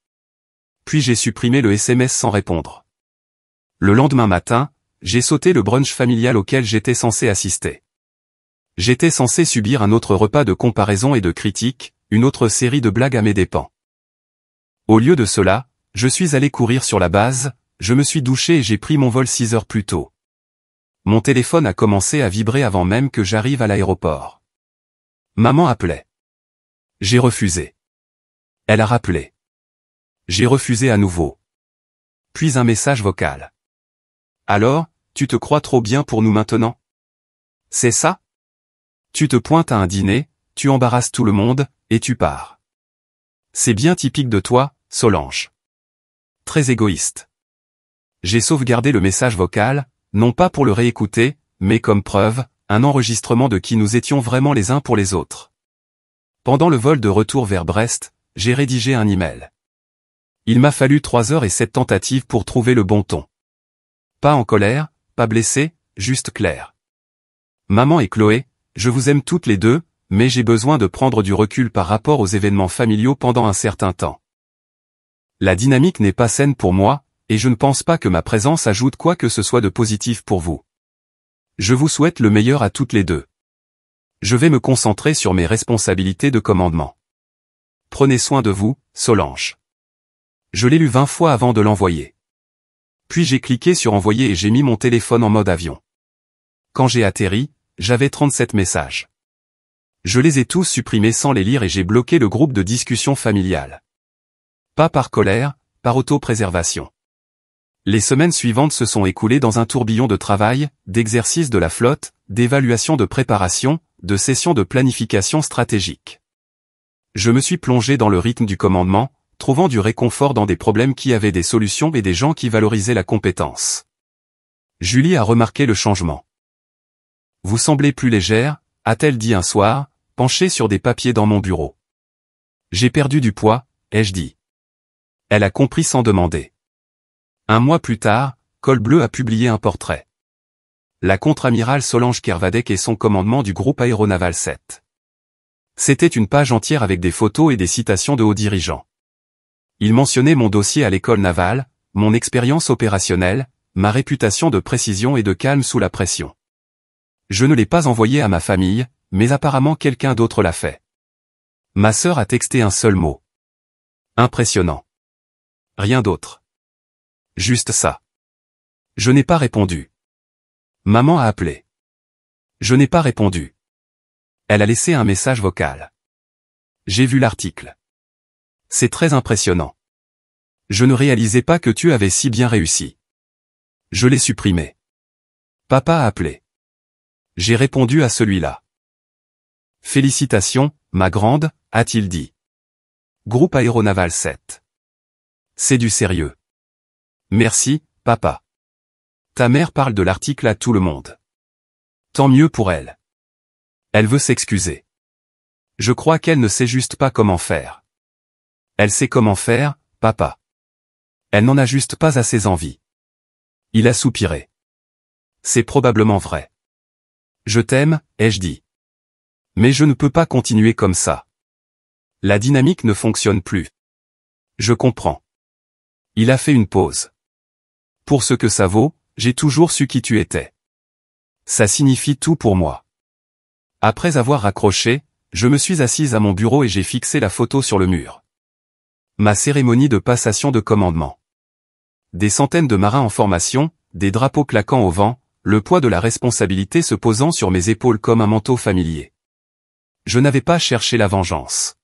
Speaker 1: Puis j'ai supprimé le SMS sans répondre. Le lendemain matin, j'ai sauté le brunch familial auquel j'étais censé assister. J'étais censé subir un autre repas de comparaison et de critique, une autre série de blagues à mes dépens. Au lieu de cela, je suis allé courir sur la base, je me suis douché et j'ai pris mon vol 6 heures plus tôt. Mon téléphone a commencé à vibrer avant même que j'arrive à l'aéroport. Maman appelait. J'ai refusé. Elle a rappelé. J'ai refusé à nouveau. Puis un message vocal. Alors, tu te crois trop bien pour nous maintenant? C'est ça? Tu te pointes à un dîner, tu embarrasses tout le monde, et tu pars. C'est bien typique de toi, Solange. Très égoïste. J'ai sauvegardé le message vocal, non pas pour le réécouter, mais comme preuve, un enregistrement de qui nous étions vraiment les uns pour les autres. Pendant le vol de retour vers Brest, j'ai rédigé un email. Il m'a fallu 3 heures et 7 tentatives pour trouver le bon ton. Pas en colère, pas blessé, juste clair. Maman et Chloé, je vous aime toutes les deux, mais j'ai besoin de prendre du recul par rapport aux événements familiaux pendant un certain temps. La dynamique n'est pas saine pour moi, et je ne pense pas que ma présence ajoute quoi que ce soit de positif pour vous. Je vous souhaite le meilleur à toutes les deux. Je vais me concentrer sur mes responsabilités de commandement. Prenez soin de vous, Solange. Je l'ai lu 20 fois avant de l'envoyer. Puis j'ai cliqué sur envoyer et j'ai mis mon téléphone en mode avion. Quand j'ai atterri, j'avais 37 messages. Je les ai tous supprimés sans les lire et j'ai bloqué le groupe de discussion familiale. Pas par colère, par autopréservation. Les semaines suivantes se sont écoulées dans un tourbillon de travail, d'exercices de la flotte, d'évaluation de préparation, de sessions de planification stratégique. Je me suis plongé dans le rythme du commandement, trouvant du réconfort dans des problèmes qui avaient des solutions et des gens qui valorisaient la compétence. Julie a remarqué le changement. Vous semblez plus légère, a-t-elle dit un soir, penchée sur des papiers dans mon bureau. J'ai perdu du poids, ai-je dit. Elle a compris sans demander. 1 mois plus tard, Col Bleu a publié un portrait. La contre-amiral Solange Kervadec et son commandement du groupe aéronaval 7. C'était une page entière avec des photos et des citations de hauts dirigeants. Il mentionnait mon dossier à l'école navale, mon expérience opérationnelle, ma réputation de précision et de calme sous la pression. Je ne l'ai pas envoyé à ma famille, mais apparemment quelqu'un d'autre l'a fait. Ma sœur a texté un seul mot. Impressionnant. Rien d'autre. Juste ça. Je n'ai pas répondu. Maman a appelé. Je n'ai pas répondu. Elle a laissé un message vocal. J'ai vu l'article. C'est très impressionnant. Je ne réalisais pas que tu avais si bien réussi. Je l'ai supprimé. Papa a appelé. J'ai répondu à celui-là. Félicitations, ma grande, a-t-il dit. Groupe aéronaval 7. C'est du sérieux. Merci, papa. Ta mère parle de l'article à tout le monde. Tant mieux pour elle. Elle veut s'excuser. Je crois qu'elle ne sait juste pas comment faire. Elle sait comment faire, papa. Elle n'en a juste pas assez envie. Il a soupiré. C'est probablement vrai. Je t'aime, ai-je dit. Mais je ne peux pas continuer comme ça. La dynamique ne fonctionne plus. Je comprends. Il a fait une pause. Pour ce que ça vaut, j'ai toujours su qui tu étais. Ça signifie tout pour moi. Après avoir raccroché, je me suis assise à mon bureau et j'ai fixé la photo sur le mur. Ma cérémonie de passation de commandement. Des centaines de marins en formation, des drapeaux claquant au vent, le poids de la responsabilité se posant sur mes épaules comme un manteau familier. Je n'avais pas cherché la vengeance.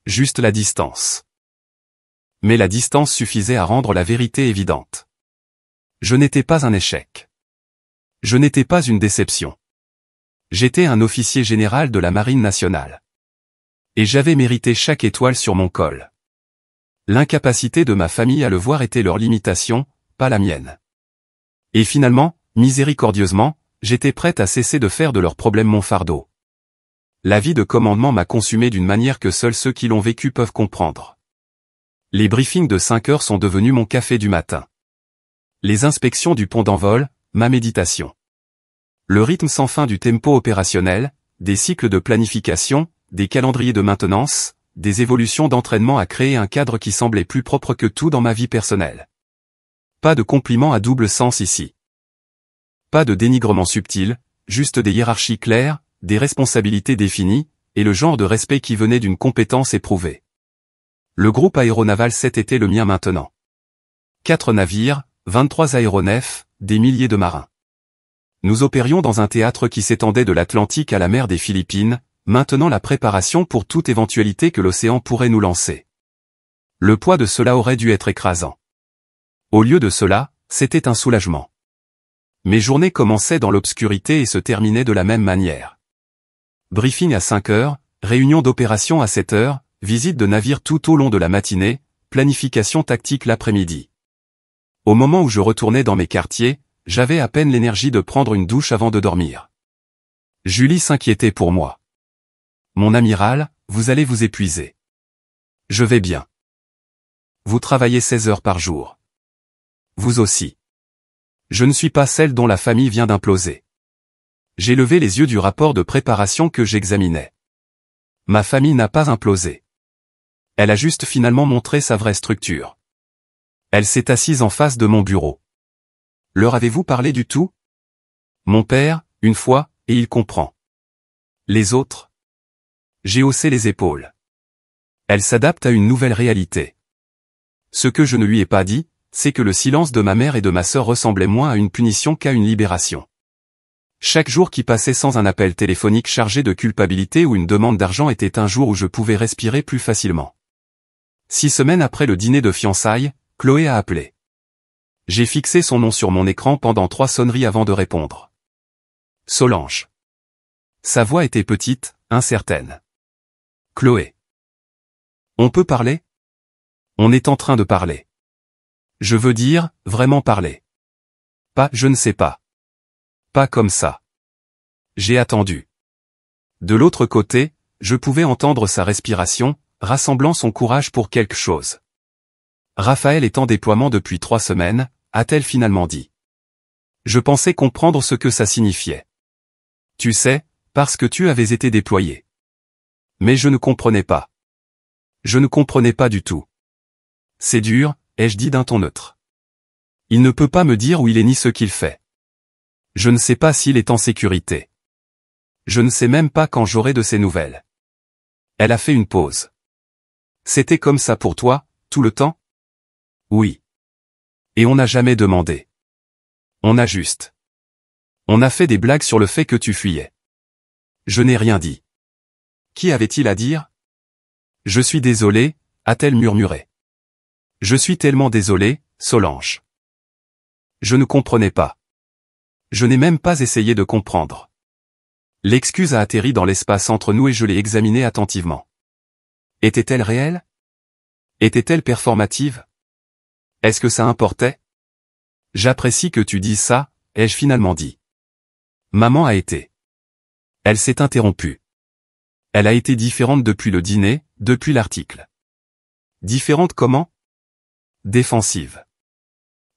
Speaker 1: Juste la distance. Mais la distance suffisait à rendre la vérité évidente. Je n'étais pas un échec. Je n'étais pas une déception. J'étais un officier général de la Marine nationale. Et j'avais mérité chaque étoile sur mon col. L'incapacité de ma famille à le voir était leur limitation, pas la mienne. Et finalement, miséricordieusement, j'étais prête à cesser de faire de leurs problèmes mon fardeau. La vie de commandement m'a consumé d'une manière que seuls ceux qui l'ont vécu peuvent comprendre. Les briefings de 5 heures sont devenus mon café du matin. Les inspections du pont d'envol, ma méditation. Le rythme sans fin du tempo opérationnel, des cycles de planification, des calendriers de maintenance, des évolutions d'entraînement a créé un cadre qui semblait plus propre que tout dans ma vie personnelle. Pas de compliments à double sens ici. Pas de dénigrement subtil, juste des hiérarchies claires, des responsabilités définies, et le genre de respect qui venait d'une compétence éprouvée. Le groupe aéronaval 7 était le mien maintenant. 4 navires, 23 aéronefs, des milliers de marins. Nous opérions dans un théâtre qui s'étendait de l'Atlantique à la mer des Philippines, maintenant la préparation pour toute éventualité que l'océan pourrait nous lancer. Le poids de cela aurait dû être écrasant. Au lieu de cela, c'était un soulagement. Mes journées commençaient dans l'obscurité et se terminaient de la même manière. Briefing à 5 heures, réunion d'opération à 7 heures, visite de navire tout au long de la matinée, planification tactique l'après-midi. Au moment où je retournais dans mes quartiers, j'avais à peine l'énergie de prendre une douche avant de dormir. Julie s'inquiétait pour moi. Mon amiral, vous allez vous épuiser. Je vais bien. Vous travaillez 16 heures par jour. Vous aussi. Je ne suis pas celle dont la famille vient d'imploser. J'ai levé les yeux du rapport de préparation que j'examinais. Ma famille n'a pas implosé. Elle a juste finalement montré sa vraie structure. Elle s'est assise en face de mon bureau. Leur avez-vous parlé du tout? Mon père, une fois, et il comprend. Les autres? J'ai haussé les épaules. Elle s'adapte à une nouvelle réalité. Ce que je ne lui ai pas dit, c'est que le silence de ma mère et de ma sœur ressemblait moins à une punition qu'à une libération. Chaque jour qui passait sans un appel téléphonique chargé de culpabilité ou une demande d'argent était un jour où je pouvais respirer plus facilement. 6 semaines après le dîner de fiançailles, Chloé a appelé. J'ai fixé son nom sur mon écran pendant 3 sonneries avant de répondre. Solange. Sa voix était petite, incertaine. Chloé. On peut parler? On est en train de parler. Je veux dire, vraiment parler. Pas, je ne sais pas. Pas comme ça. J'ai attendu. De l'autre côté, je pouvais entendre sa respiration, rassemblant son courage pour quelque chose. Raphaël est en déploiement depuis 3 semaines, a-t-elle finalement dit. Je pensais comprendre ce que ça signifiait. Tu sais, parce que tu avais été déployé. Mais je ne comprenais pas. Je ne comprenais pas du tout. C'est dur, ai-je dit d'un ton neutre. Il ne peut pas me dire où il est ni ce qu'il fait. Je ne sais pas s'il est en sécurité. Je ne sais même pas quand j'aurai de ses nouvelles. Elle a fait une pause. C'était comme ça pour toi, tout le temps? Oui. Et on n'a jamais demandé. On a juste. On a fait des blagues sur le fait que tu fuyais. Je n'ai rien dit. Qui avait-il à dire? Je suis désolé, a-t-elle murmuré. Je suis tellement désolé, Solange. Je ne comprenais pas. Je n'ai même pas essayé de comprendre. L'excuse a atterri dans l'espace entre nous et je l'ai examinée attentivement. Était-elle réelle? Était-elle performative? Est-ce que ça importait? J'apprécie que tu dises ça, ai-je finalement dit. Maman a été. Elle s'est interrompue. Elle a été différente depuis le dîner, depuis l'article. Différente comment? Défensive.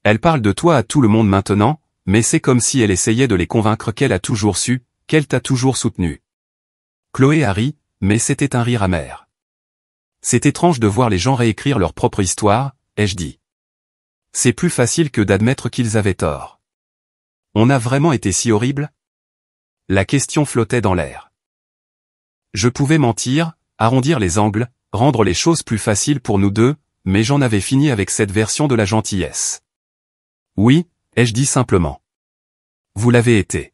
Speaker 1: Elle parle de toi à tout le monde maintenant, mais c'est comme si elle essayait de les convaincre qu'elle a toujours su, qu'elle t'a toujours soutenu. Chloé a ri, mais c'était un rire amer. C'est étrange de voir les gens réécrire leur propre histoire, ai-je dit. C'est plus facile que d'admettre qu'ils avaient tort. On a vraiment été si horrible? La question flottait dans l'air. Je pouvais mentir, arrondir les angles, rendre les choses plus faciles pour nous deux, mais j'en avais fini avec cette version de la gentillesse. Oui, ai-je dit simplement. Vous l'avez été.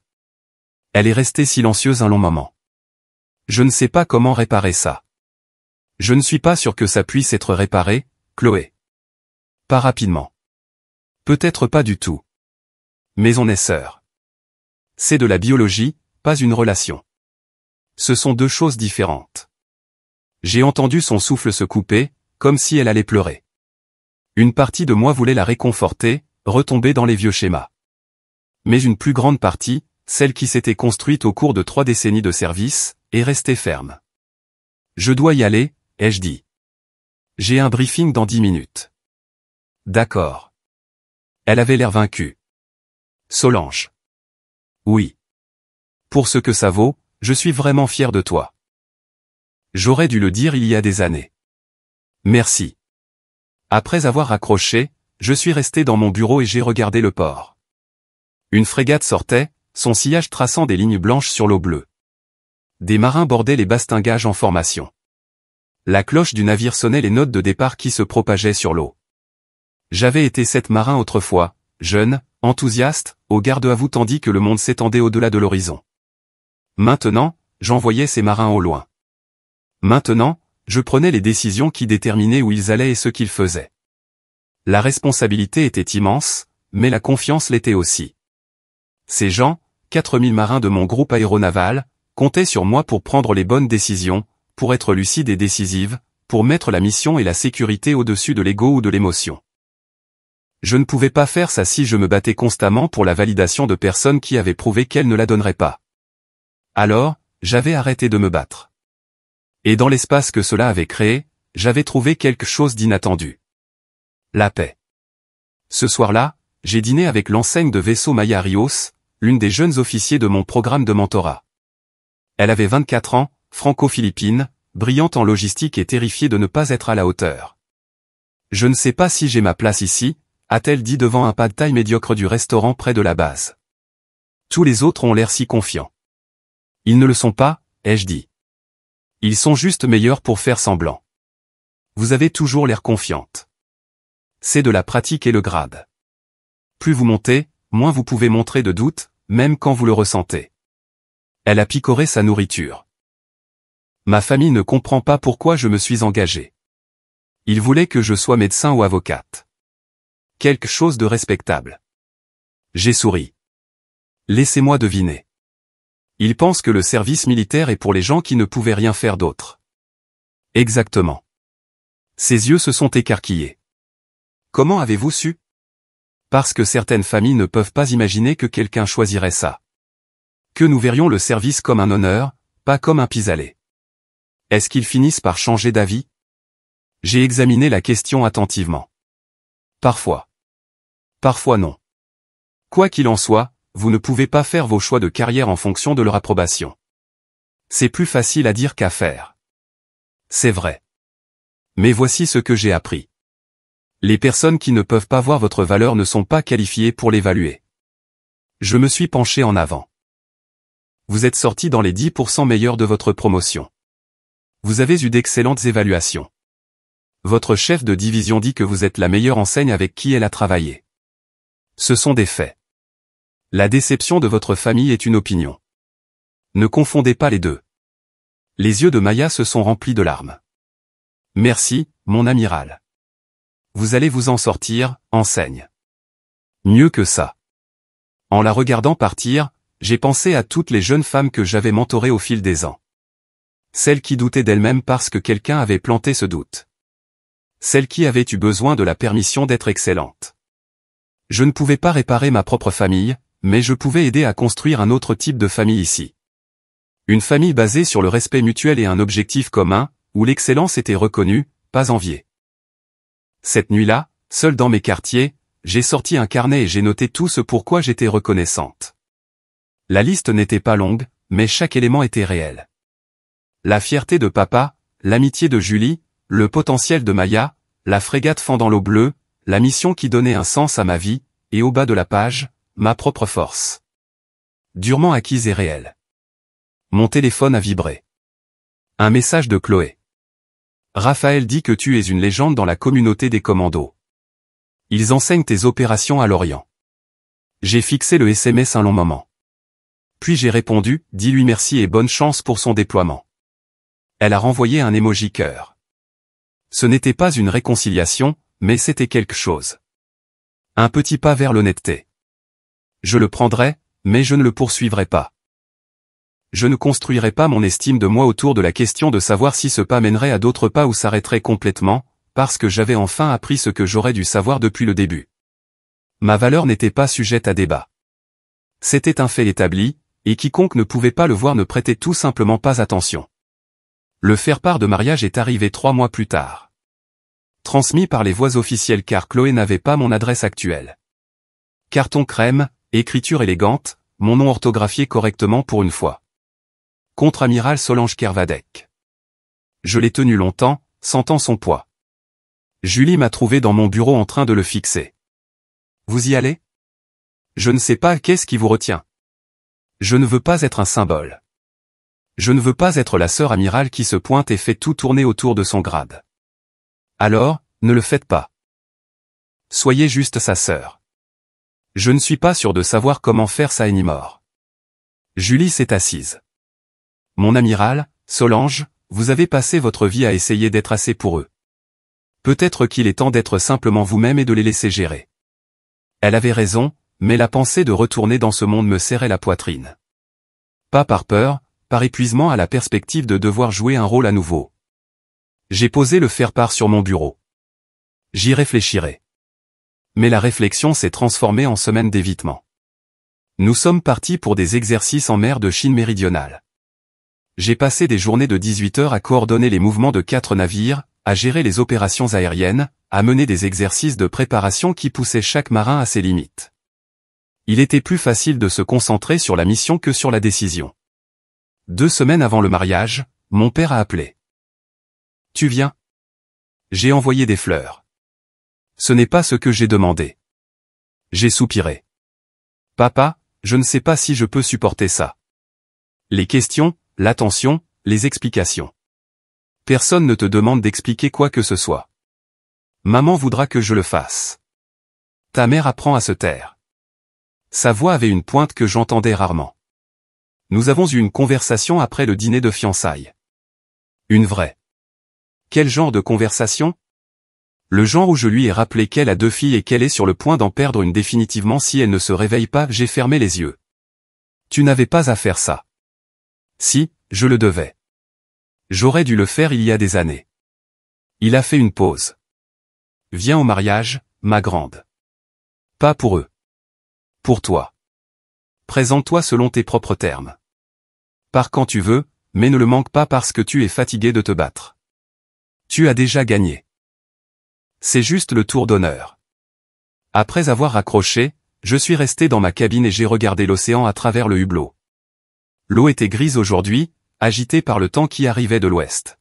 Speaker 1: Elle est restée silencieuse un long moment. Je ne sais pas comment réparer ça. Je ne suis pas sûr que ça puisse être réparé, Chloé. Pas rapidement. Peut-être pas du tout. Mais on est sœurs. C'est de la biologie, pas une relation. Ce sont 2 choses différentes. J'ai entendu son souffle se couper, comme si elle allait pleurer. Une partie de moi voulait la réconforter, retomber dans les vieux schémas. Mais une plus grande partie, celle qui s'était construite au cours de 3 décennies de service, et restée ferme. Je dois y aller, ai-je dit. J'ai un briefing dans 10 minutes. D'accord. Elle avait l'air vaincue. Solange. Oui. Pour ce que ça vaut, je suis vraiment fier de toi. J'aurais dû le dire il y a des années. Merci. Après avoir raccroché, je suis resté dans mon bureau et j'ai regardé le port. Une frégate sortait, son sillage traçant des lignes blanches sur l'eau bleue. Des marins bordaient les bastingages en formation. La cloche du navire sonnait les notes de départ qui se propageaient sur l'eau. J'avais été 7 marins autrefois, jeune, enthousiaste, au garde-à-vous tandis que le monde s'étendait au-delà de l'horizon. Maintenant, j'envoyais ces marins au loin. Maintenant, je prenais les décisions qui déterminaient où ils allaient et ce qu'ils faisaient. La responsabilité était immense, mais la confiance l'était aussi. Ces gens, 4000 marins de mon groupe aéronaval, comptaient sur moi pour prendre les bonnes décisions, pour être lucide et décisive, pour mettre la mission et la sécurité au-dessus de l'ego ou de l'émotion. Je ne pouvais pas faire ça si je me battais constamment pour la validation de personnes qui avaient prouvé qu'elles ne la donneraient pas. Alors, j'avais arrêté de me battre. Et dans l'espace que cela avait créé, j'avais trouvé quelque chose d'inattendu. La paix. Ce soir-là, j'ai dîné avec l'enseigne de vaisseau Maya Rios, l'une des jeunes officiers de mon programme de mentorat. Elle avait 24 ans, franco-philippine, brillante en logistique et terrifiée de ne pas être à la hauteur. Je ne sais pas si j'ai ma place ici, a-t-elle dit devant un pad thai médiocre du restaurant près de la base. Tous les autres ont l'air si confiants. Ils ne le sont pas, ai-je dit. Ils sont juste meilleurs pour faire semblant. Vous avez toujours l'air confiante. C'est de la pratique et le grade. Plus vous montez, moins vous pouvez montrer de doute, même quand vous le ressentez. Elle a picoré sa nourriture. Ma famille ne comprend pas pourquoi je me suis engagé. Ils voulaient que je sois médecin ou avocate. Quelque chose de respectable. J'ai souri. Laissez-moi deviner. Ils pensent que le service militaire est pour les gens qui ne pouvaient rien faire d'autre. Exactement. Ses yeux se sont écarquillés. Comment avez-vous su? Parce que certaines familles ne peuvent pas imaginer que quelqu'un choisirait ça. Que nous verrions le service comme un honneur, pas comme un pis-aller. Est-ce qu'ils finissent par changer d'avis? J'ai examiné la question attentivement. Parfois. Parfois non. Quoi qu'il en soit, vous ne pouvez pas faire vos choix de carrière en fonction de leur approbation. C'est plus facile à dire qu'à faire. C'est vrai. Mais voici ce que j'ai appris. Les personnes qui ne peuvent pas voir votre valeur ne sont pas qualifiées pour l'évaluer. Je me suis penché en avant. Vous êtes sorti dans les 10% meilleurs de votre promotion. Vous avez eu d'excellentes évaluations. Votre chef de division dit que vous êtes la meilleure enseigne avec qui elle a travaillé. Ce sont des faits. La déception de votre famille est une opinion. Ne confondez pas les deux. Les yeux de Maya se sont remplis de larmes. Merci, mon amiral. Vous allez vous en sortir, enseigne. Mieux que ça. En la regardant partir, j'ai pensé à toutes les jeunes femmes que j'avais mentorées au fil des ans. Celles qui doutaient d'elles-mêmes parce que quelqu'un avait planté ce doute. Celles qui avaient eu besoin de la permission d'être excellentes. Je ne pouvais pas réparer ma propre famille, mais je pouvais aider à construire un autre type de famille ici. Une famille basée sur le respect mutuel et un objectif commun, où l'excellence était reconnue, pas enviée. Cette nuit-là, seul dans mes quartiers, j'ai sorti un carnet et j'ai noté tout ce pourquoi j'étais reconnaissante. La liste n'était pas longue, mais chaque élément était réel. La fierté de papa, l'amitié de Julie, le potentiel de Maya, la frégate fendant l'eau bleue, la mission qui donnait un sens à ma vie, et au bas de la page, ma propre force. Durement acquise et réelle. Mon téléphone a vibré. Un message de Chloé. Raphaël dit que tu es une légende dans la communauté des commandos. Ils enseignent tes opérations à Lorient. J'ai fixé le SMS un long moment. Puis j'ai répondu, dis-lui merci et bonne chance pour son déploiement. Elle a renvoyé un emoji cœur. Ce n'était pas une réconciliation, mais c'était quelque chose. Un petit pas vers l'honnêteté. Je le prendrai, mais je ne le poursuivrai pas. Je ne construirai pas mon estime de moi autour de la question de savoir si ce pas mènerait à d'autres pas ou s'arrêterait complètement, parce que j'avais enfin appris ce que j'aurais dû savoir depuis le début. Ma valeur n'était pas sujette à débat. C'était un fait établi, Et quiconque ne pouvait pas le voir ne prêtait tout simplement pas attention. Le faire-part de mariage est arrivé 3 mois plus tard. Transmis par les voies officielles car Chloé n'avait pas mon adresse actuelle. Carton crème, écriture élégante, mon nom orthographié correctement pour une fois. Contre-amiral Solange Kervadec. Je l'ai tenu longtemps, sentant son poids. Julie m'a trouvé dans mon bureau en train de le fixer. Vous y allez? Je ne sais pas, qu'est-ce qui vous retient? Je ne veux pas être un symbole. Je ne veux pas être la sœur amirale qui se pointe et fait tout tourner autour de son grade. Alors, ne le faites pas. Soyez juste sa sœur. Je ne suis pas sûr de savoir comment faire ça anymore. Julie s'est assise. Mon amiral, Solange, vous avez passé votre vie à essayer d'être assez pour eux. Peut-être qu'il est temps d'être simplement vous-même et de les laisser gérer. Elle avait raison, mais la pensée de retourner dans ce monde me serrait la poitrine. Pas par peur, par épuisement à la perspective de devoir jouer un rôle à nouveau. J'ai posé le faire-part sur mon bureau. J'y réfléchirai. Mais la réflexion s'est transformée en semaine d'évitement. Nous sommes partis pour des exercices en mer de Chine méridionale. J'ai passé des journées de 18 heures à coordonner les mouvements de 4 navires, à gérer les opérations aériennes, à mener des exercices de préparation qui poussaient chaque marin à ses limites. Il était plus facile de se concentrer sur la mission que sur la décision. 2 semaines avant le mariage, mon père a appelé. « Tu viens ?» J'ai envoyé des fleurs. Ce n'est pas ce que j'ai demandé. J'ai soupiré. « Papa, je ne sais pas si je peux supporter ça. » Les questions, l'attention, les explications. Personne ne te demande d'expliquer quoi que ce soit. Maman voudra que je le fasse. Ta mère apprend à se taire. Sa voix avait une pointe que j'entendais rarement. Nous avons eu une conversation après le dîner de fiançailles. Une vraie. Quel genre de conversation? Le genre où je lui ai rappelé qu'elle a 2 filles et qu'elle est sur le point d'en perdre une définitivement si elle ne se réveille pas. J'ai fermé les yeux. Tu n'avais pas à faire ça. Si, je le devais. J'aurais dû le faire il y a des années. Il a fait une pause. Viens au mariage, ma grande. Pas pour eux. Pour toi. Présente-toi selon tes propres termes. Pars quand tu veux, mais ne le manque pas parce que tu es fatigué de te battre. Tu as déjà gagné. C'est juste le tour d'honneur. Après avoir raccroché, je suis resté dans ma cabine et j'ai regardé l'océan à travers le hublot. L'eau était grise aujourd'hui, agitée par le temps qui arrivait de l'ouest.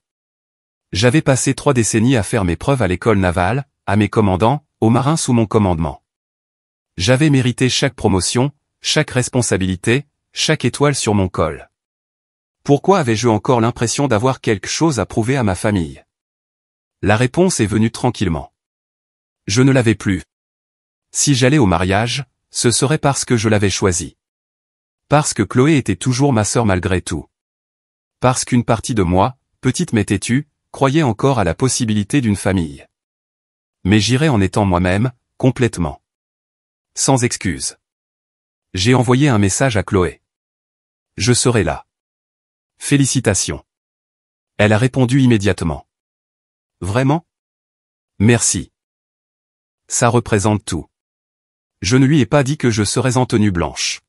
Speaker 1: J'avais passé 3 décennies à faire mes preuves à l'école navale, à mes commandants, aux marins sous mon commandement. J'avais mérité chaque promotion, chaque responsabilité, chaque étoile sur mon col. Pourquoi avais-je encore l'impression d'avoir quelque chose à prouver à ma famille? La réponse est venue tranquillement. Je ne l'avais plus. Si j'allais au mariage, ce serait parce que je l'avais choisi. Parce que Chloé était toujours ma sœur malgré tout. Parce qu'une partie de moi, petite mais têtue, croyait encore à la possibilité d'une famille. Mais j'irais en étant moi-même, complètement. Sans excuse. J'ai envoyé un message à Chloé. Je serai là. Félicitations. Elle a répondu immédiatement. Vraiment? Merci. Ça représente tout. Je ne lui ai pas dit que je serais en tenue blanche.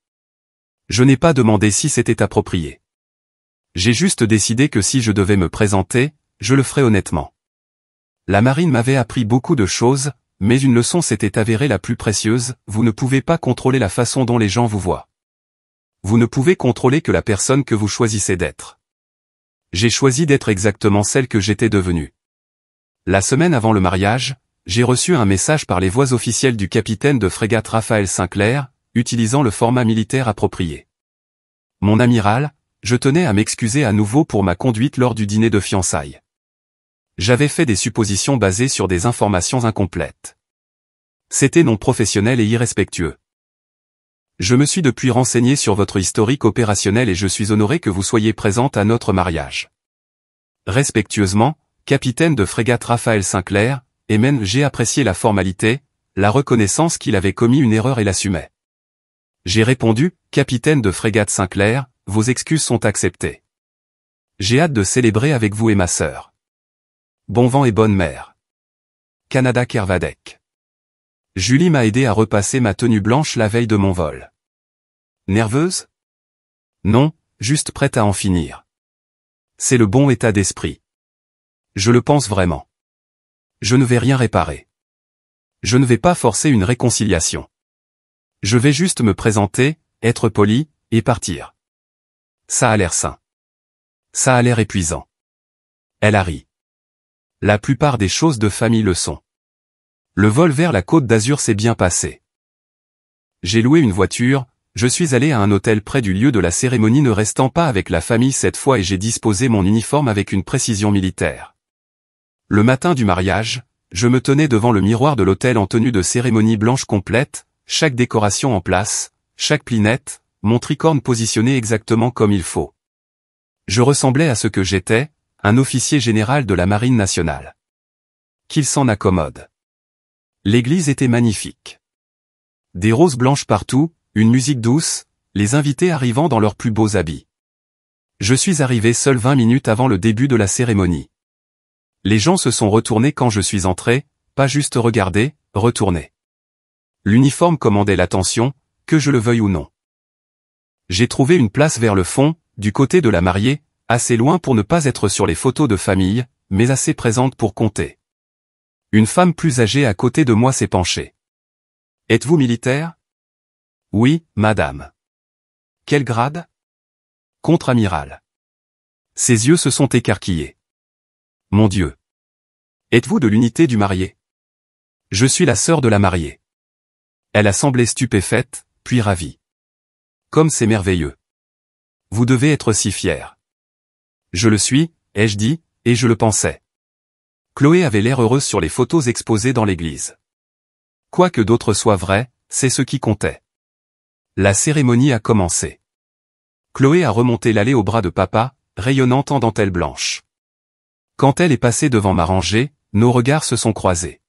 Speaker 1: Je n'ai pas demandé si c'était approprié. J'ai juste décidé que si je devais me présenter, je le ferais honnêtement. La marine m'avait appris beaucoup de choses, mais une leçon s'était avérée la plus précieuse, vous ne pouvez pas contrôler la façon dont les gens vous voient. Vous ne pouvez contrôler que la personne que vous choisissez d'être. J'ai choisi d'être exactement celle que j'étais devenue. La semaine avant le mariage, j'ai reçu un message par les voies officielles du capitaine de frégate Raphaël Sinclair, utilisant le format militaire approprié. Mon amiral, je tenais à m'excuser à nouveau pour ma conduite lors du dîner de fiançailles. J'avais fait des suppositions basées sur des informations incomplètes. C'était non professionnel et irrespectueux. Je me suis depuis renseigné sur votre historique opérationnel et je suis honoré que vous soyez présente à notre mariage. Respectueusement, capitaine de frégate Raphaël Sinclair, et même j'ai apprécié la formalité, la reconnaissance qu'il avait commis une erreur et l'assumait. J'ai répondu, capitaine de frégate Sinclair, vos excuses sont acceptées. J'ai hâte de célébrer avec vous et ma sœur. Bon vent et bonne mer. Canada Kervadec. Julie m'a aidé à repasser ma tenue blanche la veille de mon vol. Nerveuse? Non, juste prête à en finir. C'est le bon état d'esprit. Je le pense vraiment. Je ne vais rien réparer. Je ne vais pas forcer une réconciliation. Je vais juste me présenter, être poli, et partir. Ça a l'air sain. Ça a l'air épuisant. Elle a ri. La plupart des choses de famille le sont. Le vol vers la Côte d'Azur s'est bien passé. J'ai loué une voiture, je suis allé à un hôtel près du lieu de la cérémonie ne restant pas avec la famille cette fois et j'ai disposé mon uniforme avec une précision militaire. Le matin du mariage, je me tenais devant le miroir de l'hôtel en tenue de cérémonie blanche complète, chaque décoration en place, chaque plinette, mon tricorne positionné exactement comme il faut. Je ressemblais à ce que j'étais, un officier général de la Marine nationale. Qu'il s'en accommode. L'église était magnifique. Des roses blanches partout, une musique douce, les invités arrivant dans leurs plus beaux habits. Je suis arrivé seul 20 minutes avant le début de la cérémonie. Les gens se sont retournés quand je suis entré, pas juste regarder, retourner. L'uniforme commandait l'attention, que je le veuille ou non. J'ai trouvé une place vers le fond, du côté de la mariée, assez loin pour ne pas être sur les photos de famille, mais assez présente pour compter. Une femme plus âgée à côté de moi s'est penchée. « Êtes-vous militaire ?»« Oui, madame. »« Quel grade ?»« Contre-amiral. » Ses yeux se sont écarquillés. « Mon Dieu. Êtes-vous de l'unité du marié ?»« Je suis la sœur de la mariée. » Elle a semblé stupéfaite, puis ravie. « Comme c'est merveilleux. Vous devez être si fier. »« Je le suis, » ai-je dit, et je le pensais. Chloé avait l'air heureuse sur les photos exposées dans l'église. Quoi que d'autres soient vrais, c'est ce qui comptait. La cérémonie a commencé. Chloé a remonté l'allée au bras de papa, rayonnante en dentelle blanche. Quand elle est passée devant ma rangée, nos regards se sont croisés.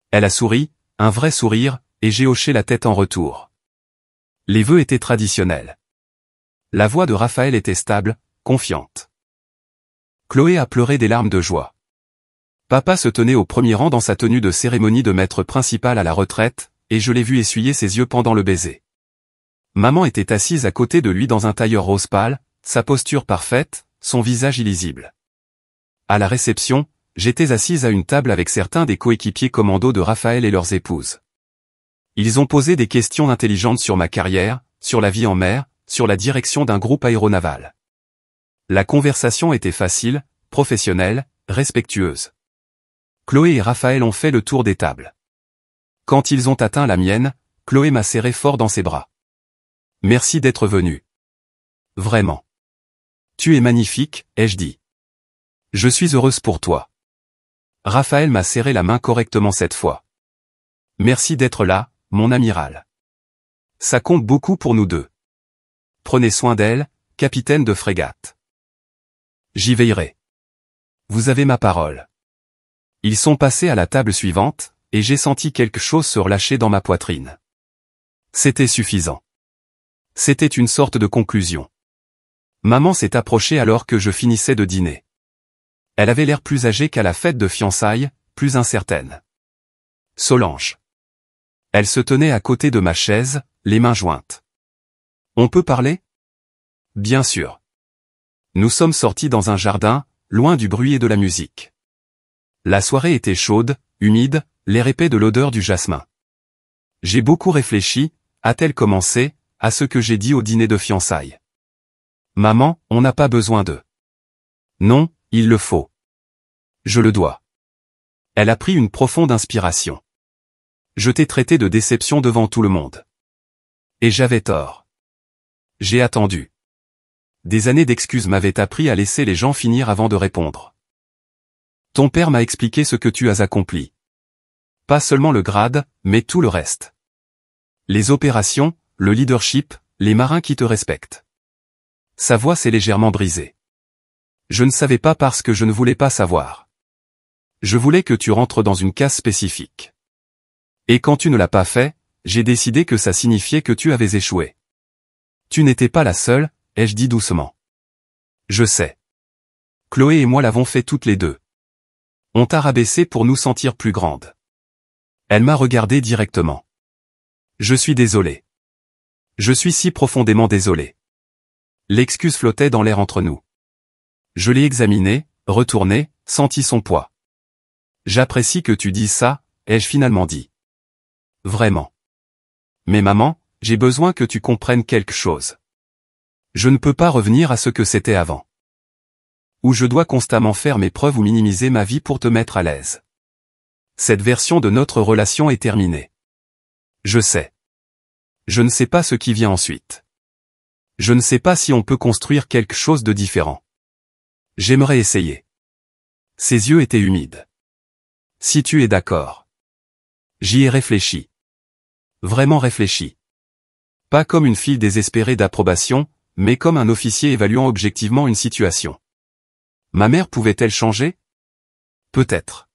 Speaker 1: Elle a souri, un vrai sourire, et j'ai hoché la tête en retour. Les vœux étaient traditionnels. La voix de Raphaël était stable, confiante. Chloé a pleuré des larmes de joie. Papa se tenait au premier rang dans sa tenue de cérémonie de maître principal à la retraite, et je l'ai vu essuyer ses yeux pendant le baiser. Maman était assise à côté de lui dans un tailleur rose pâle, sa posture parfaite, son visage illisible. À la réception, j'étais assise à une table avec certains des coéquipiers commando de Raphaël et leurs épouses. Ils ont posé des questions intelligentes sur ma carrière, sur la vie en mer, sur la direction d'un groupe aéronaval. La conversation était facile, professionnelle, respectueuse. Chloé et Raphaël ont fait le tour des tables. Quand ils ont atteint la mienne, Chloé m'a serré fort dans ses bras. « Merci d'être venu. Vraiment. Tu es magnifique, ai-je dit. Je suis heureuse pour toi. » Raphaël m'a serré la main correctement cette fois. « Merci d'être là, mon amiral. Ça compte beaucoup pour nous deux. Prenez soin d'elle, capitaine de frégate. J'y veillerai. Vous avez ma parole. » Ils sont passés à la table suivante, et j'ai senti quelque chose se relâcher dans ma poitrine. C'était suffisant. C'était une sorte de conclusion. Maman s'est approchée alors que je finissais de dîner. Elle avait l'air plus âgée qu'à la fête de fiançailles, plus incertaine. Solange. Elle se tenait à côté de ma chaise, les mains jointes. On peut parler ? Bien sûr. Nous sommes sortis dans un jardin, loin du bruit et de la musique. La soirée était chaude, humide, l'air épais de l'odeur du jasmin. J'ai beaucoup réfléchi, a-t-elle commencé, à ce que j'ai dit au dîner de fiançailles. Maman, on n'a pas besoin d'eux. Non, il le faut. Je le dois. Elle a pris une profonde inspiration. Je t'ai traité de déception devant tout le monde. Et j'avais tort. J'ai attendu. Des années d'excuses m'avaient appris à laisser les gens finir avant de répondre. Ton père m'a expliqué ce que tu as accompli. Pas seulement le grade, mais tout le reste. Les opérations, le leadership, les marins qui te respectent. Sa voix s'est légèrement brisée. Je ne savais pas parce que je ne voulais pas savoir. Je voulais que tu rentres dans une case spécifique. Et quand tu ne l'as pas fait, j'ai décidé que ça signifiait que tu avais échoué. Tu n'étais pas la seule, ai-je dit doucement. Je sais. Chloé et moi l'avons fait toutes les deux. On t'a rabaissé pour nous sentir plus grandes. Elle m'a regardé directement. Je suis désolé. Je suis si profondément désolé. L'excuse flottait dans l'air entre nous. Je l'ai examinée, retournée, senti son poids. J'apprécie que tu dises ça, ai-je finalement dit. Vraiment. Mais maman, j'ai besoin que tu comprennes quelque chose. Je ne peux pas revenir à ce que c'était avant. Où je dois constamment faire mes preuves ou minimiser ma vie pour te mettre à l'aise. Cette version de notre relation est terminée. Je sais. Je ne sais pas ce qui vient ensuite. Je ne sais pas si on peut construire quelque chose de différent. J'aimerais essayer. Ses yeux étaient humides. Si tu es d'accord. J'y ai réfléchi. Vraiment réfléchi. Pas comme une fille désespérée d'approbation, mais comme un officier évaluant objectivement une situation. Ma mère pouvait-elle changer? Peut-être.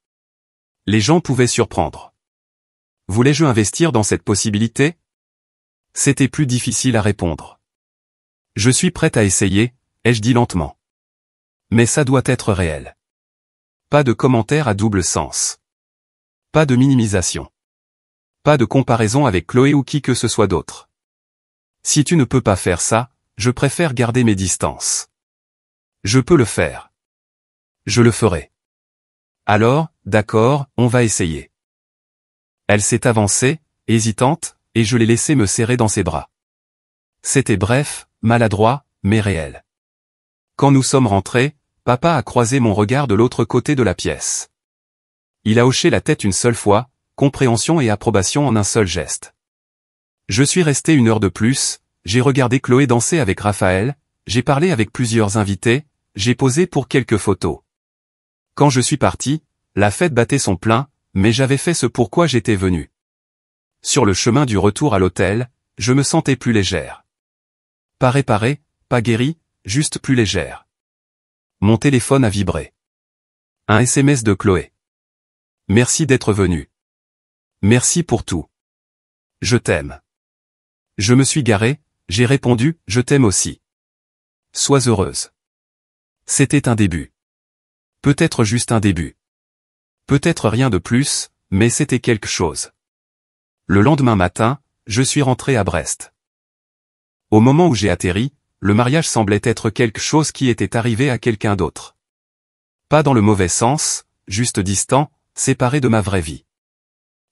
Speaker 1: Les gens pouvaient surprendre. Voulais-je investir dans cette possibilité? C'était plus difficile à répondre. Je suis prête à essayer, ai-je dit lentement. Mais ça doit être réel. Pas de commentaires à double sens. Pas de minimisation. Pas de comparaison avec Chloé ou qui que ce soit d'autre. Si tu ne peux pas faire ça, je préfère garder mes distances. Je peux le faire. Je le ferai. Alors, d'accord, on va essayer. Elle s'est avancée, hésitante, et je l'ai laissée me serrer dans ses bras. C'était bref, maladroit, mais réel. Quand nous sommes rentrés, papa a croisé mon regard de l'autre côté de la pièce. Il a hoché la tête une seule fois, compréhension et approbation en un seul geste. Je suis resté 1 heure de plus, j'ai regardé Chloé danser avec Raphaël, j'ai parlé avec plusieurs invités, j'ai posé pour quelques photos. Quand je suis parti, la fête battait son plein, mais j'avais fait ce pourquoi j'étais venu. Sur le chemin du retour à l'hôtel, je me sentais plus légère. Pas réparée, pas guérie, juste plus légère. Mon téléphone a vibré. Un SMS de Chloé. Merci d'être venu. Merci pour tout. Je t'aime. Je me suis garé, j'ai répondu, je t'aime aussi. Sois heureuse. C'était un début. Peut-être juste un début. Peut-être rien de plus, mais c'était quelque chose. Le lendemain matin, je suis rentré à Brest. Au moment où j'ai atterri, le mariage semblait être quelque chose qui était arrivé à quelqu'un d'autre. Pas dans le mauvais sens, juste distant, séparé de ma vraie vie.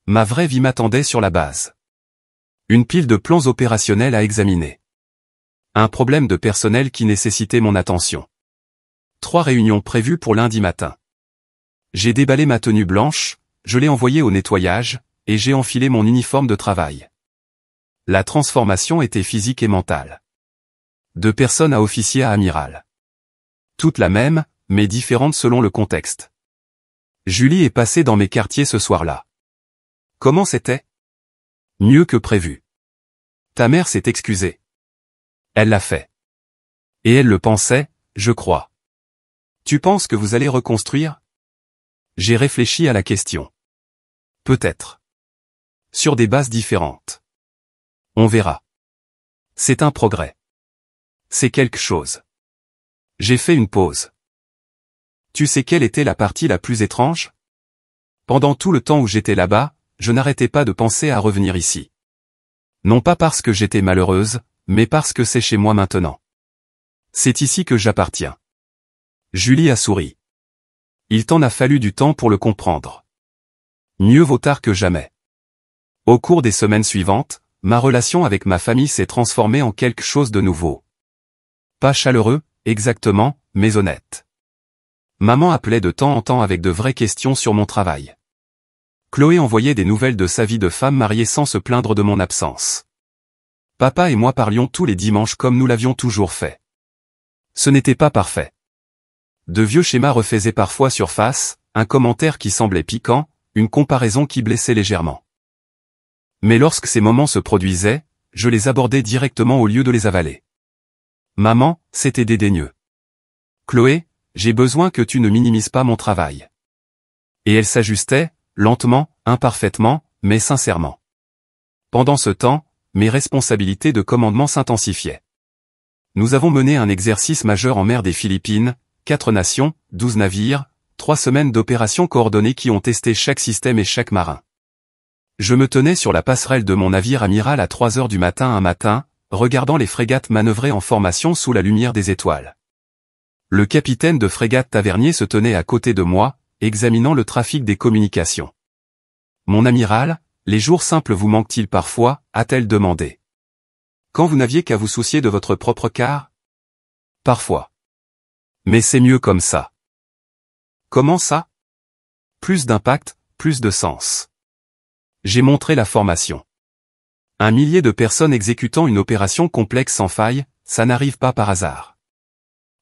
Speaker 1: Ma vraie vie m'attendait sur la base. Une pile de plans opérationnels à examiner. Un problème de personnel qui nécessitait mon attention. 3 réunions prévues pour lundi matin. J'ai déballé ma tenue blanche, je l'ai envoyée au nettoyage, et j'ai enfilé mon uniforme de travail. La transformation était physique et mentale. De personne à officier à amiral. Toute la même, mais différente selon le contexte. Julie est passée dans mes quartiers ce soir-là. Comment c'était? Mieux que prévu. Ta mère s'est excusée. Elle l'a fait. Et elle le pensait, je crois. Tu penses que vous allez reconstruire? J'ai réfléchi à la question. Peut-être. Sur des bases différentes. On verra. C'est un progrès. C'est quelque chose. J'ai fait une pause. Tu sais quelle était la partie la plus étrange? Pendant tout le temps où j'étais là-bas, je n'arrêtais pas de penser à revenir ici. Non pas parce que j'étais malheureuse, mais parce que c'est chez moi maintenant. C'est ici que j'appartiens. Julie a souri. Il t'en a fallu du temps pour le comprendre. Mieux vaut tard que jamais. Au cours des semaines suivantes, ma relation avec ma famille s'est transformée en quelque chose de nouveau. Pas chaleureux, exactement, mais honnête. Maman appelait de temps en temps avec de vraies questions sur mon travail. Chloé envoyait des nouvelles de sa vie de femme mariée sans se plaindre de mon absence. Papa et moi parlions tous les dimanches comme nous l'avions toujours fait. Ce n'était pas parfait. De vieux schémas refaisaient parfois surface, un commentaire qui semblait piquant, une comparaison qui blessait légèrement. Mais lorsque ces moments se produisaient, je les abordais directement au lieu de les avaler. Maman, c'était dédaigneux. Chloé, j'ai besoin que tu ne minimises pas mon travail. Et elle s'ajustait, lentement, imparfaitement, mais sincèrement. Pendant ce temps, mes responsabilités de commandement s'intensifiaient. Nous avons mené un exercice majeur en mer des Philippines, 4 nations, 12 navires, 3 semaines d'opérations coordonnées qui ont testé chaque système et chaque marin. Je me tenais sur la passerelle de mon navire amiral à 3 heures du matin un matin, regardant les frégates manœuvrer en formation sous la lumière des étoiles. Le capitaine de frégate Tavernier se tenait à côté de moi, examinant le trafic des communications. « Mon amiral, les jours simples vous manquent-ils parfois ?» a-t-elle demandé. « Quand vous n'aviez qu'à vous soucier de votre propre quart ?»« Parfois. Mais c'est mieux comme ça. » « Comment ça ?» Plus d'impact, plus de sens. J'ai montré la formation. 1 millier de personnes exécutant une opération complexe sans faille, ça n'arrive pas par hasard.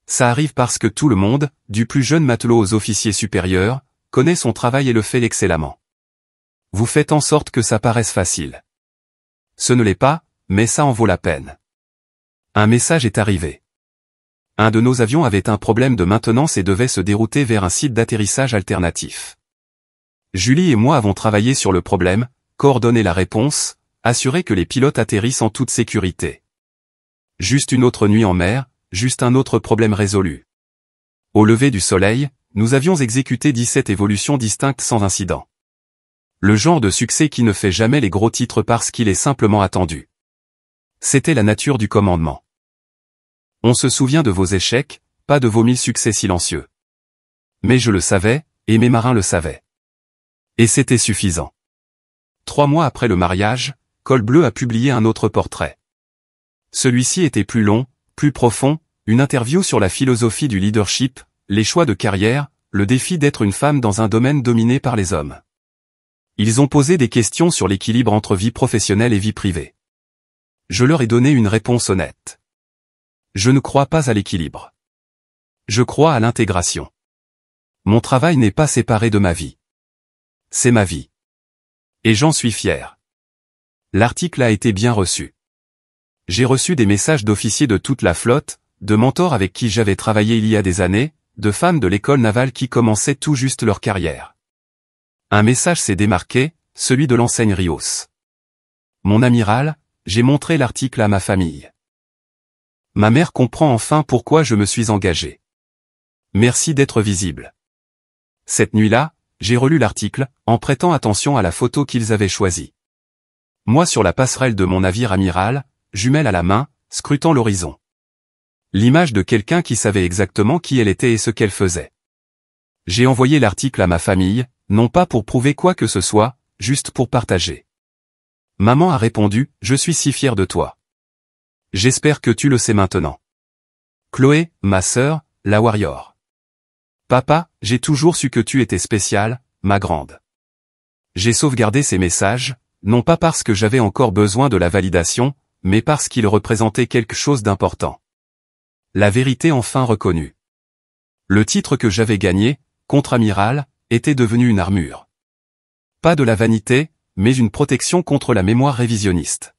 Speaker 1: Ça arrive parce que tout le monde, du plus jeune matelot aux officiers supérieurs, connaît son travail et le fait excellemment. Vous faites en sorte que ça paraisse facile. Ce ne l'est pas, mais ça en vaut la peine. Un message est arrivé. Un de nos avions avait un problème de maintenance et devait se dérouter vers un site d'atterrissage alternatif. Julie et moi avons travaillé sur le problème, coordonné la réponse, assuré que les pilotes atterrissent en toute sécurité. Juste une autre nuit en mer, juste un autre problème résolu. Au lever du soleil, nous avions exécuté 17 évolutions distinctes sans incident. Le genre de succès qui ne fait jamais les gros titres parce qu'il est simplement attendu. C'était la nature du commandement. On se souvient de vos échecs, pas de vos 1000 succès silencieux. Mais je le savais, et mes marins le savaient. Et c'était suffisant. 3 mois après le mariage, Col Bleu a publié un autre portrait. Celui-ci était plus long, plus profond, une interview sur la philosophie du leadership, les choix de carrière, le défi d'être une femme dans un domaine dominé par les hommes. Ils ont posé des questions sur l'équilibre entre vie professionnelle et vie privée. Je leur ai donné une réponse honnête. Je ne crois pas à l'équilibre. Je crois à l'intégration. Mon travail n'est pas séparé de ma vie. C'est ma vie. Et j'en suis fier. L'article a été bien reçu. J'ai reçu des messages d'officiers de toute la flotte, de mentors avec qui j'avais travaillé il y a des années, de femmes de l'école navale qui commençaient tout juste leur carrière. Un message s'est démarqué, celui de l'enseigne Rios. Mon amiral, j'ai montré l'article à ma famille. Ma mère comprend enfin pourquoi je me suis engagé. Merci d'être visible. Cette nuit-là, j'ai relu l'article, en prêtant attention à la photo qu'ils avaient choisie. Moi sur la passerelle de mon navire amiral, jumelle à la main, scrutant l'horizon. L'image de quelqu'un qui savait exactement qui elle était et ce qu'elle faisait. J'ai envoyé l'article à ma famille, non pas pour prouver quoi que ce soit, juste pour partager. Maman a répondu, « Je suis si fier de toi. J'espère que tu le sais maintenant. » Chloé, ma sœur, la warrior. Papa, j'ai toujours su que tu étais spéciale, ma grande. J'ai sauvegardé ces messages, non pas parce que j'avais encore besoin de la validation, mais parce qu'ils représentaient quelque chose d'important. La vérité enfin reconnue. Le titre que j'avais gagné, contre-amiral, était devenu une armure. Pas de la vanité, mais une protection contre la mémoire révisionniste.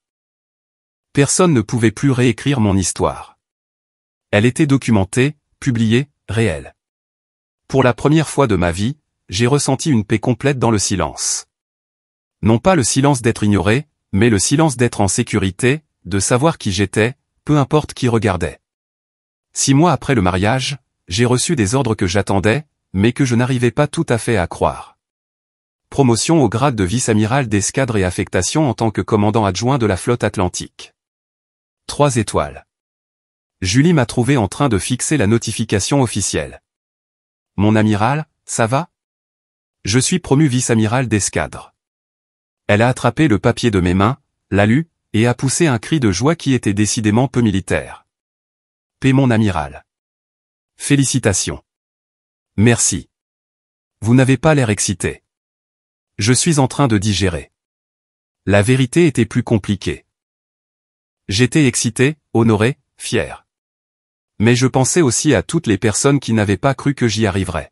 Speaker 1: Personne ne pouvait plus réécrire mon histoire. Elle était documentée, publiée, réelle. Pour la première fois de ma vie, j'ai ressenti une paix complète dans le silence. Non pas le silence d'être ignoré, mais le silence d'être en sécurité, de savoir qui j'étais, peu importe qui regardait. 6 mois après le mariage, j'ai reçu des ordres que j'attendais, mais que je n'arrivais pas tout à fait à croire. Promotion au grade de vice-amiral d'escadre et affectation en tant que commandant adjoint de la flotte atlantique. 3 étoiles. Julie m'a trouvé en train de fixer la notification officielle. Mon amiral, ça va? Je suis promu vice-amiral d'escadre. Elle a attrapé le papier de mes mains, l'a lu, et a poussé un cri de joie qui était décidément peu militaire. Paix mon amiral. Félicitations. Merci. Vous n'avez pas l'air excité. Je suis en train de digérer. La vérité était plus compliquée. J'étais excité, honoré, fier. Mais je pensais aussi à toutes les personnes qui n'avaient pas cru que j'y arriverais.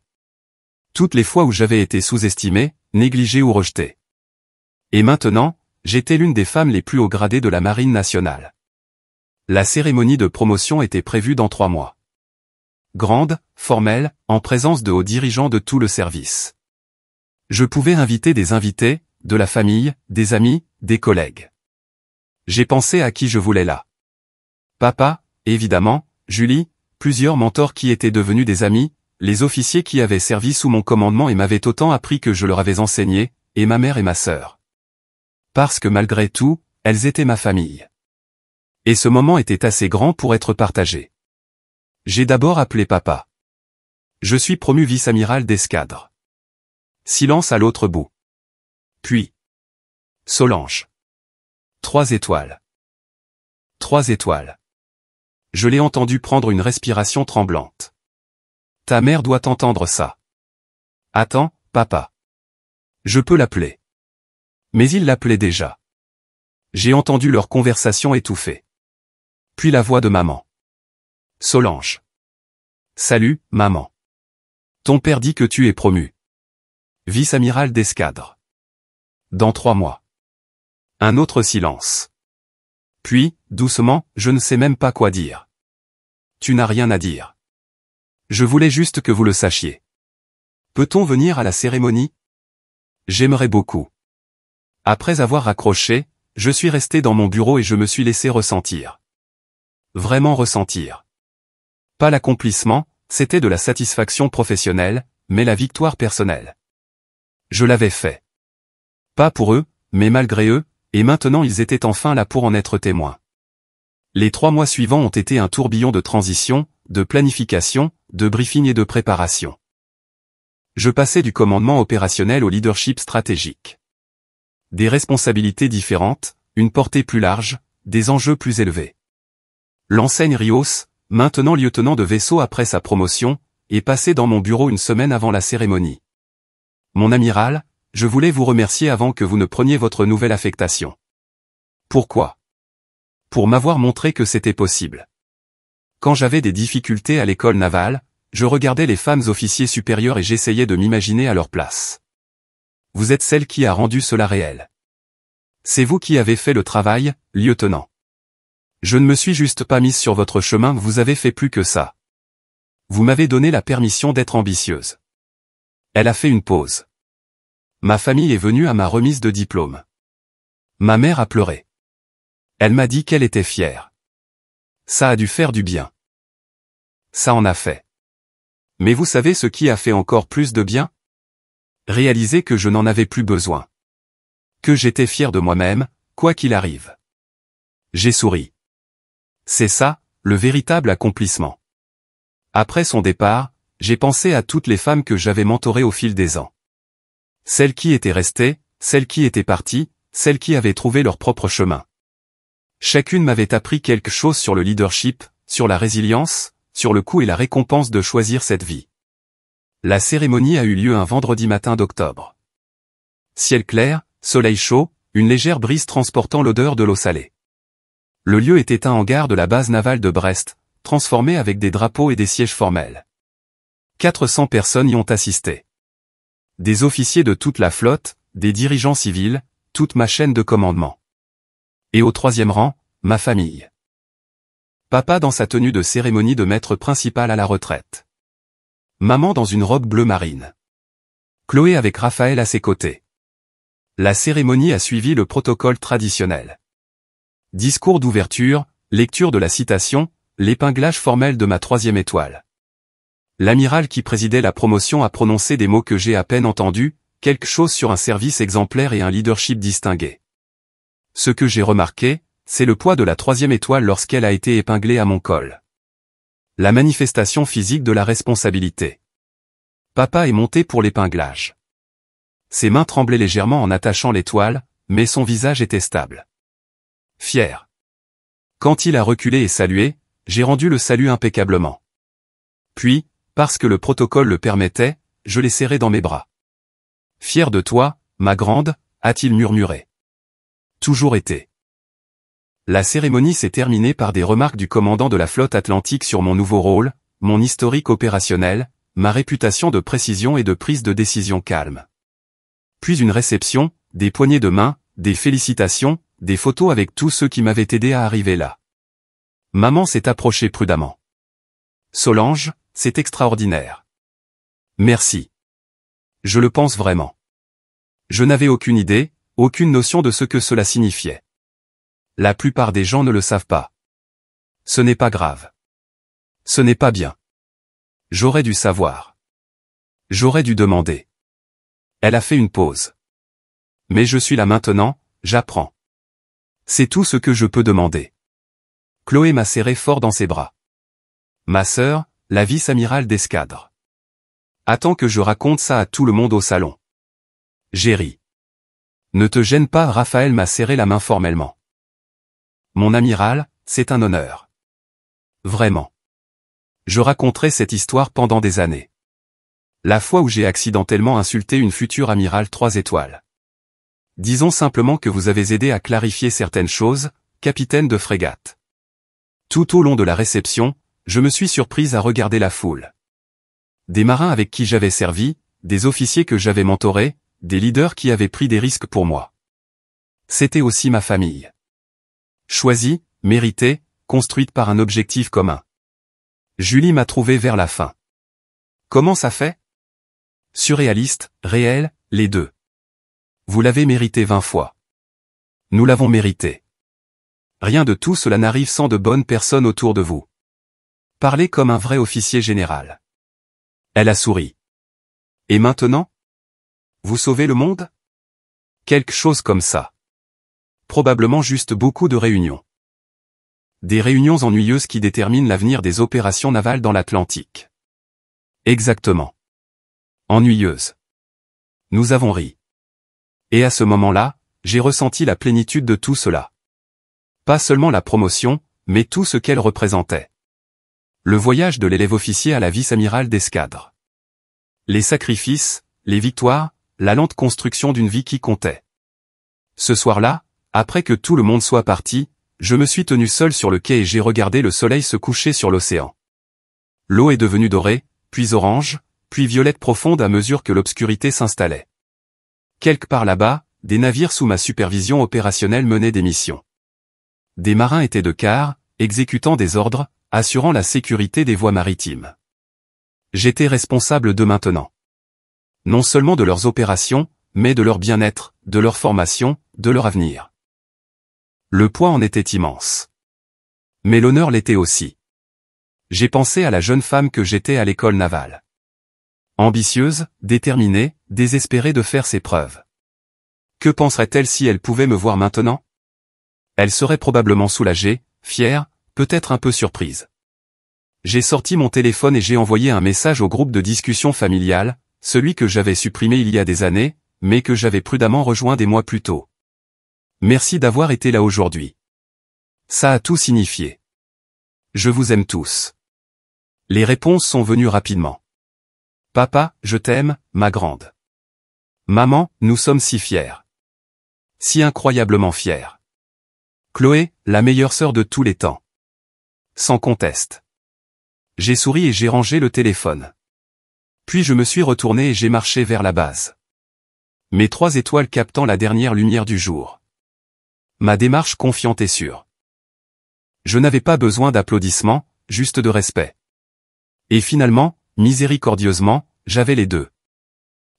Speaker 1: Toutes les fois où j'avais été sous-estimé, négligé ou rejeté. Et maintenant, j'étais l'une des femmes les plus haut gradées de la Marine nationale. La cérémonie de promotion était prévue dans 3 mois. Grande, formelle, en présence de hauts dirigeants de tout le service. Je pouvais inviter des invités, de la famille, des amis, des collègues. J'ai pensé à qui je voulais là. Papa, évidemment, Julie, plusieurs mentors qui étaient devenus des amis, les officiers qui avaient servi sous mon commandement et m'avaient autant appris que je leur avais enseigné, et ma mère et ma sœur. Parce que malgré tout, elles étaient ma famille. Et ce moment était assez grand pour être partagé. J'ai d'abord appelé papa. Je suis promu vice-amiral d'escadre. Silence à l'autre bout. Puis. Solange. 3 étoiles. 3 étoiles. Je l'ai entendu prendre une respiration tremblante. Ta mère doit entendre ça. Attends, papa. Je peux l'appeler. Mais il l'appelait déjà. J'ai entendu leur conversation étouffée. Puis la voix de maman. Solange. Salut, maman. Ton père dit que tu es promu. Vice-amiral d'escadre. Dans 3 mois. Un autre silence. Puis, doucement, je ne sais même pas quoi dire. Tu n'as rien à dire. Je voulais juste que vous le sachiez. Peut-on venir à la cérémonie? J'aimerais beaucoup. Après avoir raccroché, je suis resté dans mon bureau et je me suis laissé ressentir. Vraiment ressentir. Pas l'accomplissement, c'était de la satisfaction professionnelle, mais la victoire personnelle. Je l'avais fait. Pas pour eux, mais malgré eux, et maintenant ils étaient enfin là pour en être témoins. Les 3 mois suivants ont été un tourbillon de transition, de planification, de briefing et de préparation. Je passais du commandement opérationnel au leadership stratégique. Des responsabilités différentes, une portée plus large, des enjeux plus élevés. L'enseigne Rios, maintenant lieutenant de vaisseau après sa promotion, est passé dans mon bureau une semaine avant la cérémonie. Mon amiral, je voulais vous remercier avant que vous ne preniez votre nouvelle affectation. Pourquoi? Pour m'avoir montré que c'était possible. Quand j'avais des difficultés à l'école navale, je regardais les femmes officiers supérieurs et j'essayais de m'imaginer à leur place. Vous êtes celle qui a rendu cela réel. C'est vous qui avez fait le travail, lieutenant. Je ne me suis juste pas mise sur votre chemin, vous avez fait plus que ça. Vous m'avez donné la permission d'être ambitieuse. Elle a fait une pause. Ma famille est venue à ma remise de diplôme. Ma mère a pleuré. Elle m'a dit qu'elle était fière. Ça a dû faire du bien. Ça en a fait. Mais vous savez ce qui a fait encore plus de bien? Réaliser que je n'en avais plus besoin. Que j'étais fier de moi-même, quoi qu'il arrive. J'ai souri. C'est ça, le véritable accomplissement. Après son départ, j'ai pensé à toutes les femmes que j'avais mentorées au fil des ans. Celles qui étaient restées, celles qui étaient parties, celles qui avaient trouvé leur propre chemin. Chacune m'avait appris quelque chose sur le leadership, sur la résilience, sur le coût et la récompense de choisir cette vie. La cérémonie a eu lieu un vendredi matin d'octobre. Ciel clair, soleil chaud, une légère brise transportant l'odeur de l'eau salée. Le lieu était un hangar de la base navale de Brest, transformé avec des drapeaux et des sièges formels. 400 personnes y ont assisté. Des officiers de toute la flotte, des dirigeants civils, toute ma chaîne de commandement. Et au 3e rang, ma famille. Papa dans sa tenue de cérémonie de maître principal à la retraite. Maman dans une robe bleu marine. Chloé avec Raphaël à ses côtés. La cérémonie a suivi le protocole traditionnel. Discours d'ouverture, lecture de la citation, l'épinglage formel de ma 3e étoile. L'amiral qui présidait la promotion a prononcé des mots que j'ai à peine entendus, quelque chose sur un service exemplaire et un leadership distingué. Ce que j'ai remarqué, c'est le poids de la 3e étoile lorsqu'elle a été épinglée à mon col. La manifestation physique de la responsabilité. Papa est monté pour l'épinglage. Ses mains tremblaient légèrement en attachant l'étoile, mais son visage était stable. Fier. Quand il a reculé et salué, j'ai rendu le salut impeccablement. Puis, parce que le protocole le permettait, je l'ai serré dans mes bras. Fier de toi, ma grande, a-t-il murmuré. Toujours été. La cérémonie s'est terminée par des remarques du commandant de la flotte atlantique sur mon nouveau rôle, mon historique opérationnel, ma réputation de précision et de prise de décision calme. Puis une réception, des poignées de main, des félicitations, des photos avec tous ceux qui m'avaient aidé à arriver là. Maman s'est approchée prudemment. Solange, c'est extraordinaire. Merci. Je le pense vraiment. Je n'avais aucune idée, aucune notion de ce que cela signifiait. La plupart des gens ne le savent pas. Ce n'est pas grave. Ce n'est pas bien. J'aurais dû savoir. J'aurais dû demander. Elle a fait une pause. Mais je suis là maintenant, j'apprends. C'est tout ce que je peux demander. Chloé m'a serré fort dans ses bras. Ma sœur, la vice-amirale d'escadre. Attends que je raconte ça à tout le monde au salon. J'ai ri. Ne te gêne pas, Raphaël m'a serré la main formellement. Mon amiral, c'est un honneur. Vraiment. Je raconterai cette histoire pendant des années. La fois où j'ai accidentellement insulté une future amirale 3 étoiles. Disons simplement que vous avez aidé à clarifier certaines choses, capitaine de frégate. Tout au long de la réception, je me suis surprise à regarder la foule. Des marins avec qui j'avais servi, des officiers que j'avais mentorés, des leaders qui avaient pris des risques pour moi. C'était aussi ma famille. Choisie, méritée, construite par un objectif commun. Julie m'a trouvé vers la fin. Comment ça fait? Surréaliste, réel, les deux. Vous l'avez mérité 20 fois. Nous l'avons mérité. Rien de tout cela n'arrive sans de bonnes personnes autour de vous. Parlez comme un vrai officier général. Elle a souri. Et maintenant? Vous sauvez le monde? Quelque chose comme ça. Probablement juste beaucoup de réunions. Des réunions ennuyeuses qui déterminent l'avenir des opérations navales dans l'Atlantique. Exactement. Ennuyeuses. Nous avons ri. Et à ce moment-là, j'ai ressenti la plénitude de tout cela. Pas seulement la promotion, mais tout ce qu'elle représentait. Le voyage de l'élève officier à la vice-amirale d'escadre. Les sacrifices, les victoires, la lente construction d'une vie qui comptait. Ce soir-là, après que tout le monde soit parti, je me suis tenu seul sur le quai et j'ai regardé le soleil se coucher sur l'océan. L'eau est devenue dorée, puis orange, puis violette profonde à mesure que l'obscurité s'installait. Quelque part là-bas, des navires sous ma supervision opérationnelle menaient des missions. Des marins étaient de quart, exécutant des ordres, assurant la sécurité des voies maritimes. J'étais responsable de maintenant. Non seulement de leurs opérations, mais de leur bien-être, de leur formation, de leur avenir. Le poids en était immense. Mais l'honneur l'était aussi. J'ai pensé à la jeune femme que j'étais à l'école navale. Ambitieuse, déterminée, désespérée de faire ses preuves. Que penserait-elle si elle pouvait me voir maintenant? Elle serait probablement soulagée, fière, peut-être un peu surprise. J'ai sorti mon téléphone et j'ai envoyé un message au groupe de discussion familiale, celui que j'avais supprimé il y a des années, mais que j'avais prudemment rejoint des mois plus tôt. Merci d'avoir été là aujourd'hui. Ça a tout signifié. Je vous aime tous. Les réponses sont venues rapidement. Papa, je t'aime, ma grande. Maman, nous sommes si fiers. Si incroyablement fiers. Chloé, la meilleure sœur de tous les temps. Sans conteste. J'ai souri et j'ai rangé le téléphone. Puis je me suis retourné et j'ai marché vers la base. Mes 3 étoiles captant la dernière lumière du jour. Ma démarche confiante et sûre. Je n'avais pas besoin d'applaudissements, juste de respect. Et finalement, miséricordieusement, j'avais les deux.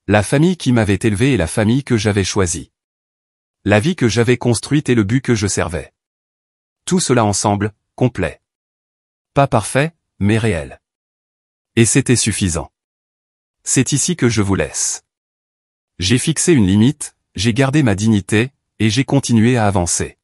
Speaker 1: La famille qui m'avait élevé et la famille que j'avais choisie. La vie que j'avais construite et le but que je servais. Tout cela ensemble, complet. Pas parfait, mais réel. Et c'était suffisant. C'est ici que je vous laisse. J'ai fixé une limite, j'ai gardé ma dignité, et j'ai continué à avancer.